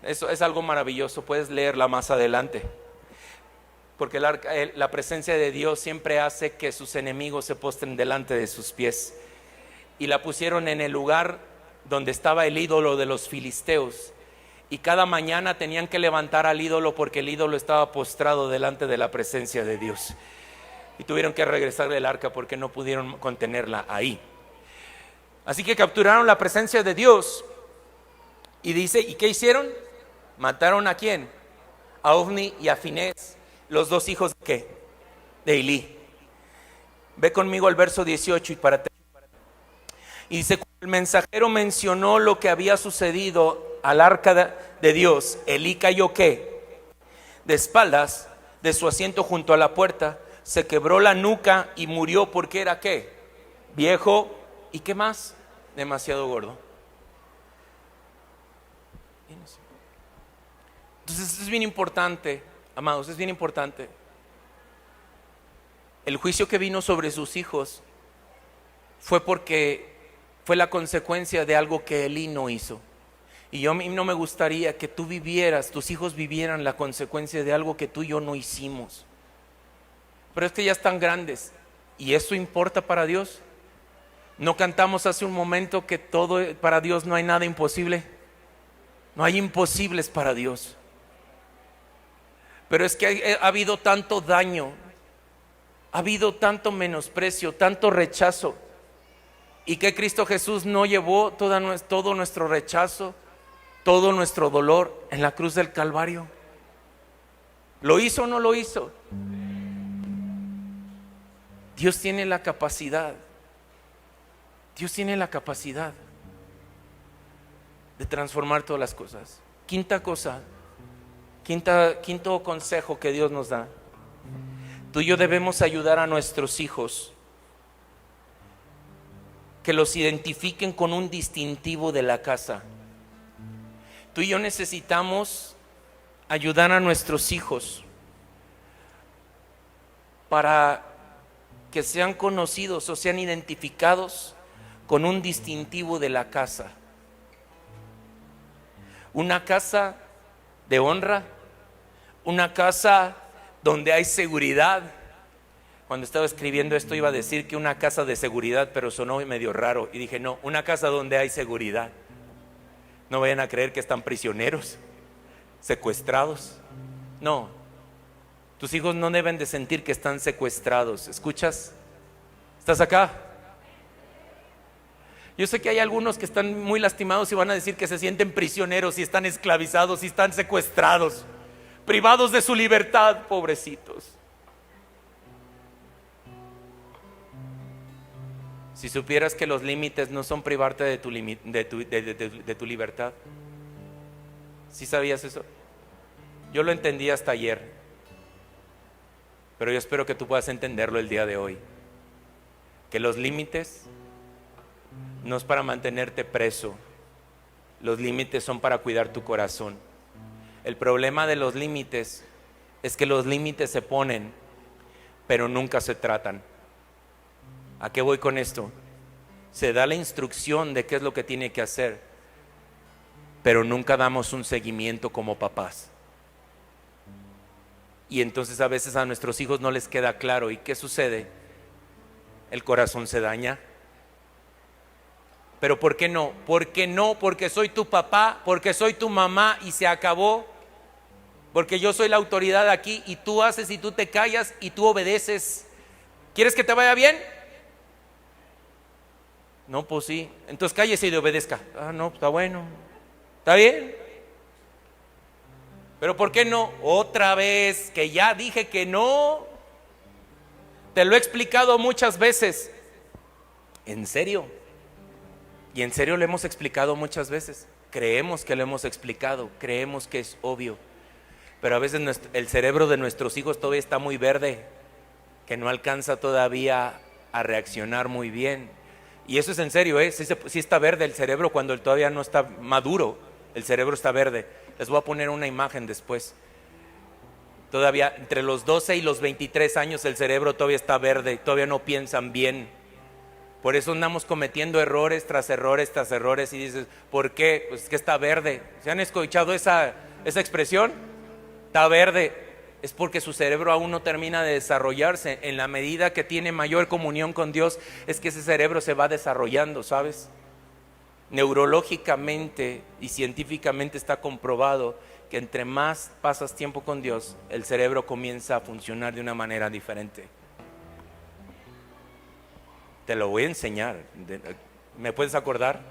eso es algo maravilloso. Puedes leerla más adelante. Porque la presencia de Dios siempre hace que sus enemigos se postren delante de sus pies. Y la pusieron en el lugar donde estaba el ídolo de los filisteos. Y cada mañana tenían que levantar al ídolo, porque el ídolo estaba postrado delante de la presencia de Dios. Y tuvieron que regresar del arca porque no pudieron contenerla ahí. Así que capturaron la presencia de Dios. Y dice, ¿y qué hicieron? Mataron ¿a quién? A Ofni y a Finés, los dos hijos de ¿qué? De Elí. Ve conmigo al verso 18 y para terminar. Y dice, cuando el mensajero mencionó lo que había sucedido al arca de Dios, Elí cayó ¿qué? De espaldas de su asiento junto a la puerta, se quebró la nuca y murió porque era ¿qué? Viejo y ¿qué más? Demasiado gordo. Entonces es bien importante, amados, es bien importante. El juicio que vino sobre sus hijos fue porque fue la consecuencia de algo que Elí no hizo. Y a mí no me gustaría que tú vivieras, tus hijos vivieran la consecuencia de algo que tú y yo no hicimos. Pero es que ya están grandes. ¿Y eso importa para Dios? ¿No cantamos hace un momento que todo para Dios no hay nada imposible? No hay imposibles para Dios. Pero es que ha habido tanto daño, ha habido tanto menosprecio, tanto rechazo, y que Cristo Jesús no llevó todo nuestro rechazo, todo nuestro dolor en la cruz del Calvario. ¿Lo hizo o no lo hizo? Dios tiene la capacidad. Dios tiene la capacidad de transformar todas las cosas. Quinto consejo que Dios nos da. Tú y yo debemos ayudar a nuestros hijos que los identifiquen con un distintivo de la casa. Tú y yo necesitamos ayudar a nuestros hijos para que sean conocidos o sean identificados con un distintivo de la casa. Una casa de honra, una casa donde hay seguridad. Cuando estaba escribiendo esto iba a decir que una casa de seguridad, pero sonó medio raro y dije no, una casa donde hay seguridad. No vayan a creer que están prisioneros, secuestrados. No, tus hijos no deben de sentir que están secuestrados. ¿Escuchas? ¿Estás acá? Yo sé que hay algunos que están muy lastimados y van a decir que se sienten prisioneros y están esclavizados y están secuestrados, privados de su libertad, pobrecitos. Si supieras que los límites no son privarte de tu libertad. ¿Sí sabías eso? Yo lo entendí hasta ayer, pero yo espero que tú puedas entenderlo el día de hoy. Que los límites no es para mantenerte preso. Los límites son para cuidar tu corazón. El problema de los límites es que los límites se ponen, pero nunca se tratan. ¿A qué voy con esto? Se da la instrucción de qué es lo que tiene que hacer, pero nunca damos un seguimiento como papás. Y entonces a veces a nuestros hijos no les queda claro. ¿Y qué sucede? El corazón se daña. ¿Pero por qué no? ¿Por qué no? Porque soy tu papá, porque soy tu mamá y se acabó. Porque yo soy la autoridad aquí y tú haces y tú te callas y tú obedeces. ¿Quieres que te vaya bien? No, pues sí. Entonces cállese y le obedezca. Ah, no, está bueno. ¿Está bien? ¿Pero por qué no? Otra vez, que ya dije que no. Te lo he explicado muchas veces. ¿En serio? Y en serio lo hemos explicado muchas veces. Creemos que lo hemos explicado, creemos que es obvio. Pero a veces el cerebro de nuestros hijos todavía está muy verde, que no alcanza todavía a reaccionar muy bien. Y eso es en serio, sí está verde el cerebro cuando todavía no está maduro. El cerebro está verde. Les voy a poner una imagen después. Todavía entre los 12 y los 23 años el cerebro todavía está verde, todavía no piensan bien. Por eso andamos cometiendo errores tras errores tras errores y dices, ¿por qué? Pues es que está verde. ¿Se han escuchado esa expresión? Está verde. Es porque su cerebro aún no termina de desarrollarse. En la medida que tiene mayor comunión con Dios, es que ese cerebro se va desarrollando, ¿sabes? Neurológicamente y científicamente está comprobado que entre más pasas tiempo con Dios, el cerebro comienza a funcionar de una manera diferente. Te lo voy a enseñar. ¿Me puedes acordar?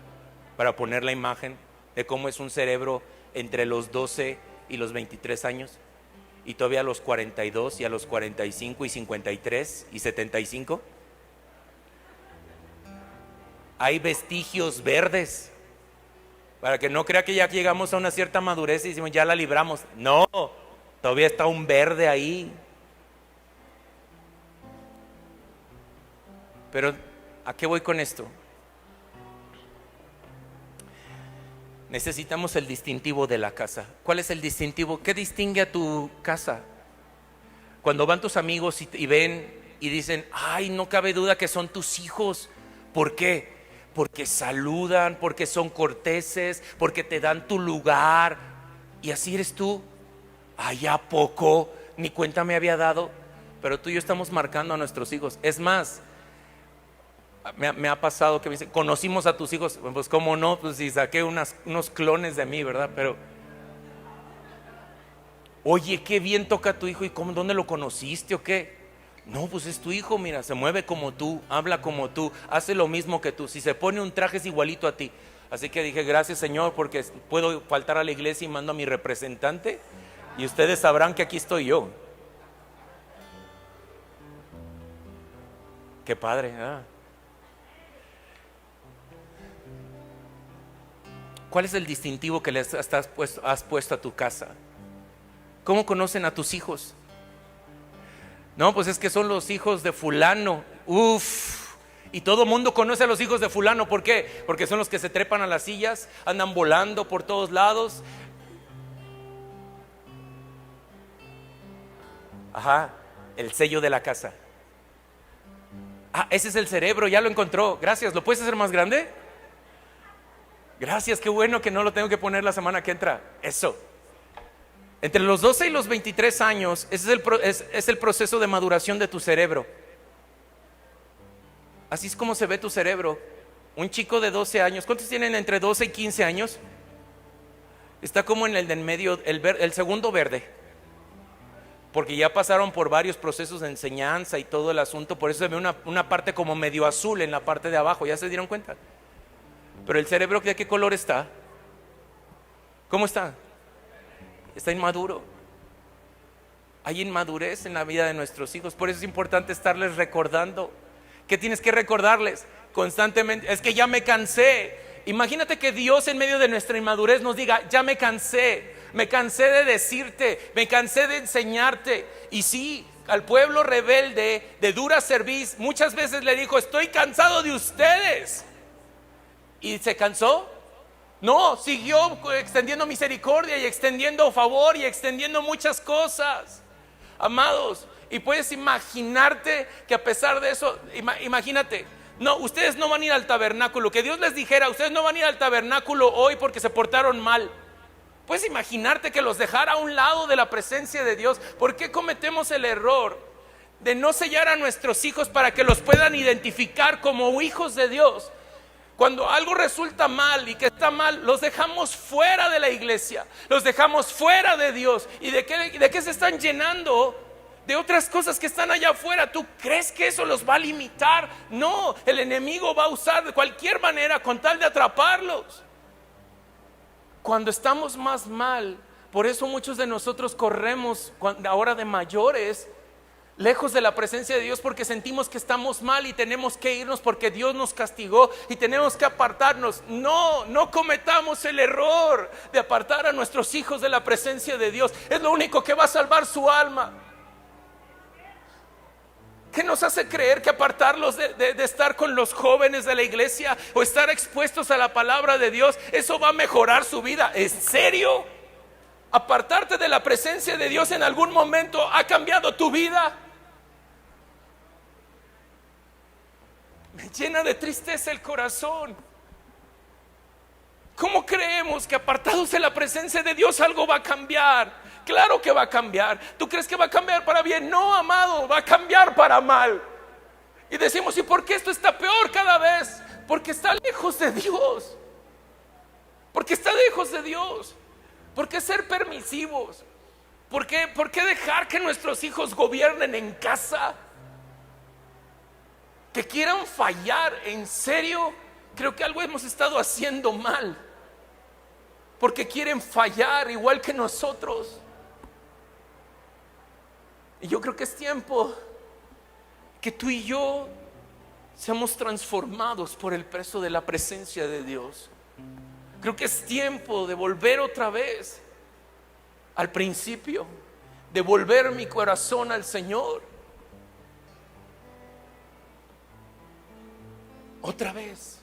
Para poner la imagen de cómo es un cerebro entre los 12 y los 23 años. Y todavía a los 42 y a los 45 y 53 y 75. Hay vestigios verdes. Para que no crea que ya llegamos a una cierta madurez y decimos ya la libramos. No, todavía está un verde ahí. Pero ¿a qué voy con esto? Necesitamos el distintivo de la casa. ¿Cuál es el distintivo? ¿Qué distingue a tu casa? Cuando van tus amigos y ven y dicen, ay, no cabe duda que son tus hijos. ¿Por qué? Porque saludan, porque son corteses, porque te dan tu lugar. Y así eres tú. Ay, ¿a poco? Ni cuenta me había dado. Pero tú y yo estamos marcando a nuestros hijos. Es más, Me ha pasado que me dicen, conocimos a tus hijos. Pues cómo no, pues si saqué unos clones de mí, ¿verdad? Pero, oye, qué bien toca tu hijo. ¿Y cómo, dónde lo conociste o qué? No, pues es tu hijo, mira, se mueve como tú, habla como tú, hace lo mismo que tú. Si se pone un traje es igualito a ti. Así que dije, gracias Señor, porque puedo faltar a la iglesia y mando a mi representante y ustedes sabrán que aquí estoy yo. Qué padre, ¿verdad? ¿Cuál es el distintivo que les has puesto a tu casa? ¿Cómo conocen a tus hijos? No, pues es que son los hijos de fulano. Uf. Y todo mundo conoce a los hijos de fulano. ¿Por qué? Porque son los que se trepan a las sillas, andan volando por todos lados. Ajá, el sello de la casa. Ah, ese es el cerebro, ya lo encontró. Gracias, ¿lo puedes hacer más grande? Gracias, qué bueno que no lo tengo que poner la semana que entra. Eso. Entre los 12 y los 23 años, ese es el proceso de maduración de tu cerebro. Así es como se ve tu cerebro. Un chico de 12 años, ¿cuántos tienen entre 12 y 15 años? Está como en el del medio, el segundo verde. Porque ya pasaron por varios procesos de enseñanza y todo el asunto. Por eso se ve una parte como medio azul en la parte de abajo. ¿Ya se dieron cuenta? Pero el cerebro, ¿de qué color está? ¿Cómo está? Está inmaduro. Hay inmadurez en la vida de nuestros hijos. Por eso es importante estarles recordando. ¿Qué tienes que recordarles constantemente? Es que ya me cansé. Imagínate que Dios en medio de nuestra inmadurez nos diga, ya me cansé de decirte, me cansé de enseñarte. Y sí, al pueblo rebelde de dura cerviz muchas veces le dijo, estoy cansado de ustedes. ¿Y se cansó? No, siguió extendiendo misericordia y extendiendo favor y extendiendo muchas cosas. Amados, y puedes imaginarte que a pesar de eso, imagínate, no, ustedes no van a ir al tabernáculo. Que Dios les dijera, ustedes no van a ir al tabernáculo hoy porque se portaron mal. Puedes imaginarte que los dejara a un lado de la presencia de Dios. ¿Por qué cometemos el error de no sellar a nuestros hijos para que los puedan identificar como hijos de Dios? Cuando algo resulta mal y que está mal, los dejamos fuera de la iglesia, los dejamos fuera de Dios. ¿Y de qué se están llenando? De otras cosas que están allá afuera. ¿Tú crees que eso los va a limitar? No, el enemigo va a usar de cualquier manera con tal de atraparlos. Cuando estamos más mal, por eso muchos de nosotros corremos ahora de mayores, lejos de la presencia de Dios, porque sentimos que estamos mal y tenemos que irnos porque Dios nos castigó y tenemos que apartarnos. No cometamos el error de apartar a nuestros hijos de la presencia de Dios. Es lo único que va a salvar su alma. ¿Qué nos hace creer que apartarlos de estar con los jóvenes de la iglesia o estar expuestos a la palabra de Dios, eso va a mejorar su vida? ¿En serio? ¿Apartarte de la presencia de Dios en algún momento ha cambiado tu vida? Me llena de tristeza el corazón. ¿Cómo creemos que apartados de la presencia de Dios algo va a cambiar? Claro que va a cambiar. ¿Tú crees que va a cambiar para bien? No, amado, va a cambiar para mal. Y decimos, ¿y por qué esto está peor cada vez? Porque está lejos de Dios. Porque está lejos de Dios. ¿Por qué ser permisivos? ¿Por qué dejar que nuestros hijos gobiernen en casa? Que quieran fallar, ¿en serio? Creo que algo hemos estado haciendo mal. Porque quieren fallar igual que nosotros. Y yo creo que es tiempo que tú y yo seamos transformados por el peso de la presencia de Dios. Creo que es tiempo de volver otra vez al principio, de volver mi corazón al Señor. Otra vez.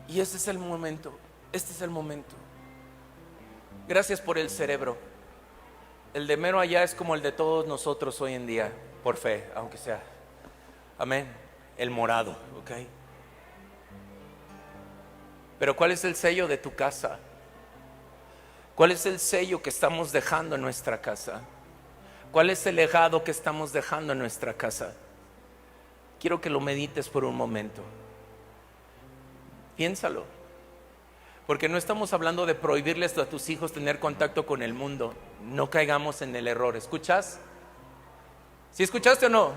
Y este es el momento. Gracias por el cerebro. El de mero allá es como el de todos nosotros hoy en día, por fe, aunque sea. Amén. El morado, ¿ok? Pero ¿cuál es el sello de tu casa? ¿Cuál es el sello que estamos dejando en nuestra casa? ¿Cuál es el legado que estamos dejando en nuestra casa? quiero que lo medites por un momento. Piénsalo. Porque no estamos hablando de prohibirles a tus hijos tener contacto con el mundo. No caigamos en el error. ¿Escuchas? ¿Sí escuchaste o no?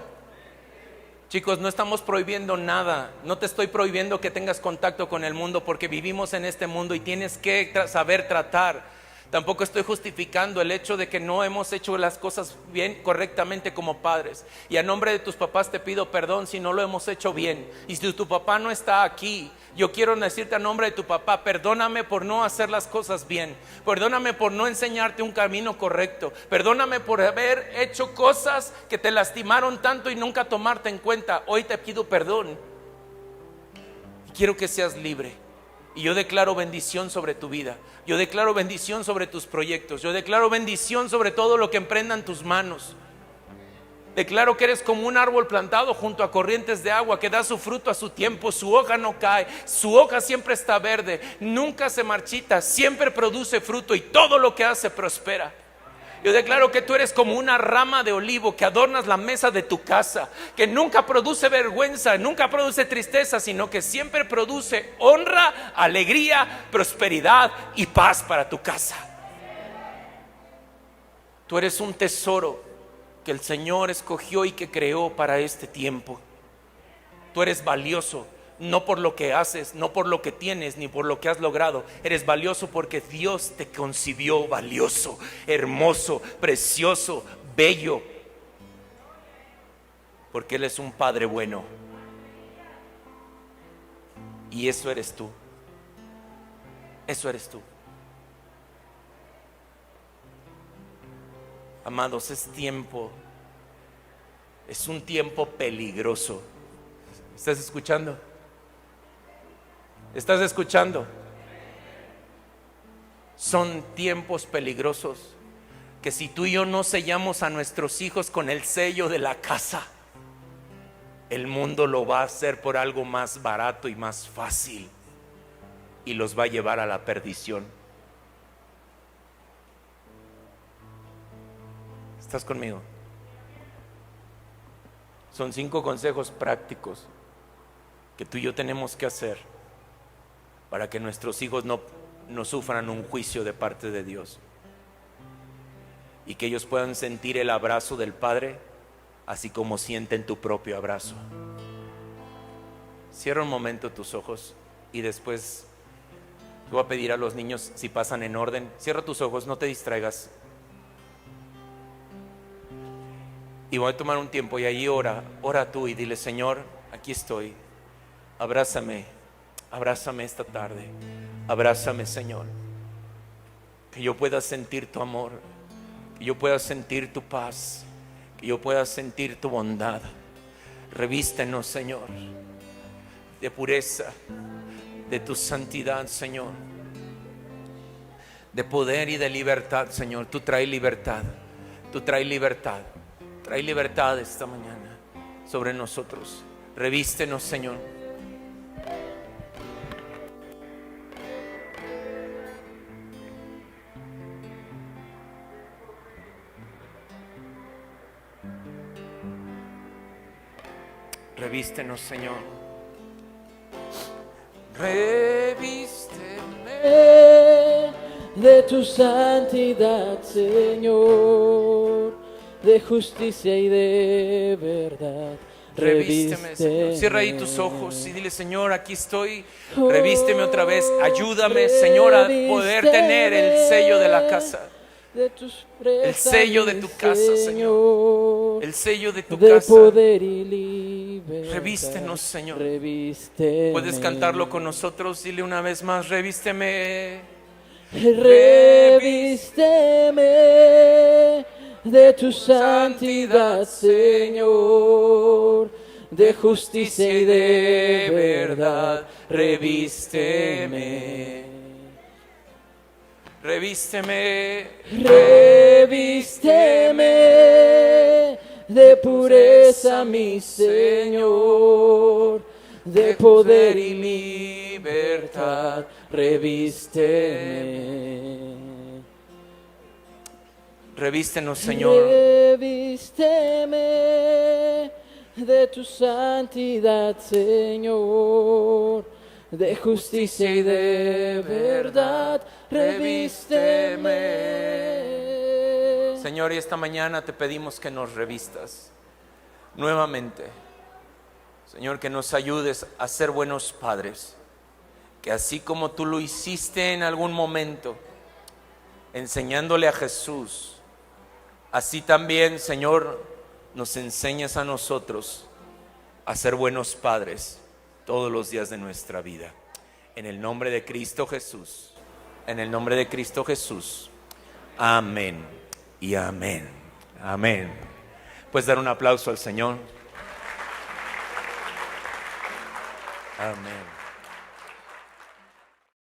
Chicos, no estamos prohibiendo nada. No te estoy prohibiendo que tengas contacto con el mundo, porque vivimos en este mundo y tienes que saber tratar. Tampoco estoy justificando el hecho de que no hemos hecho las cosas bien, correctamente como padres. Y a nombre de tus papás te pido perdón si no lo hemos hecho bien. Y si tu papá no está aquí, yo quiero decirte a nombre de tu papá, perdóname por no hacer las cosas bien. Perdóname por no enseñarte un camino correcto. Perdóname por haber hecho cosas que te lastimaron tanto y nunca tomarte en cuenta. Hoy te pido perdón. Y quiero que seas libre. Y yo declaro bendición sobre tu vida. Yo declaro bendición sobre tus proyectos. Yo declaro bendición sobre todo lo que emprendan tus manos. Declaro que eres como un árbol plantado junto a corrientes de agua, que da su fruto a su tiempo, su hoja no cae, su hoja siempre está verde, nunca se marchita, siempre produce fruto y todo lo que hace prospera. Yo declaro que tú eres como una rama de olivo que adornas la mesa de tu casa, que nunca produce vergüenza, nunca produce tristeza, sino que siempre produce honra, alegría, prosperidad y paz para tu casa. Tú eres un tesoro que el Señor escogió y que creó para este tiempo. Tú eres valioso. No por lo que haces, no por lo que tienes, ni por lo que has logrado. Eres valioso porque Dios te concibió valioso, hermoso, precioso, bello. Porque Él es un Padre bueno. Y eso eres tú. Eso eres tú. Amados, es un tiempo peligroso. ¿Estás escuchando? ¿Estás escuchando? Son tiempos peligrosos que si tú y yo no sellamos a nuestros hijos con el sello de la casa, el mundo lo va a hacer por algo más barato y más fácil y los va a llevar a la perdición. ¿Estás conmigo? Son 5 consejos prácticos que tú y yo tenemos que hacer para que nuestros hijos no sufran un juicio de parte de Dios y que ellos puedan sentir el abrazo del Padre así como sienten tu propio abrazo. Cierra un momento tus ojos y después voy a pedir a los niños si pasan en orden. Cierra tus ojos, no te distraigas. Y voy a tomar un tiempo y ahí ora tú y dile: Señor, aquí estoy, abrázame esta tarde, abrázame, Señor, que yo pueda sentir tu amor, que yo pueda sentir tu paz, que yo pueda sentir tu bondad. Revístenos, Señor, de pureza, de tu santidad, Señor, de poder y de libertad, Señor. Tú traes libertad, tú traes libertad. Trae libertad esta mañana sobre nosotros. Revístenos, Señor. Revístenos, Señor. Revísteme de tu santidad, Señor, de justicia y de verdad. Revísteme, Señor. Cierra ahí tus ojos y dile: Señor, aquí estoy. Revísteme otra vez. Ayúdame, Señor, a poder tener el sello de la casa. El sello de tu casa, Señor. El sello de tu casa. Poder y libertad. Revístenos, Señor. Revísteme. Puedes cantarlo con nosotros. Dile una vez más: revísteme. Revísteme de tu santidad, Señor, de justicia y de verdad. Revísteme. Revísteme. Revísteme de pureza, mi Señor, de poder y libertad. Revísteme. Revístenos, Señor. Revísteme de tu santidad, Señor, de justicia y de verdad, revísteme. Señor, y esta mañana te pedimos que nos revistas nuevamente. Señor, que nos ayudes a ser buenos padres, que así como tú lo hiciste en algún momento, enseñándole a Jesús, así también, Señor, nos enseñas a nosotros a ser buenos padres todos los días de nuestra vida. En el nombre de Cristo Jesús, en el nombre de Cristo Jesús. Amén y amén. Amén. Puedes dar un aplauso al Señor. Amén.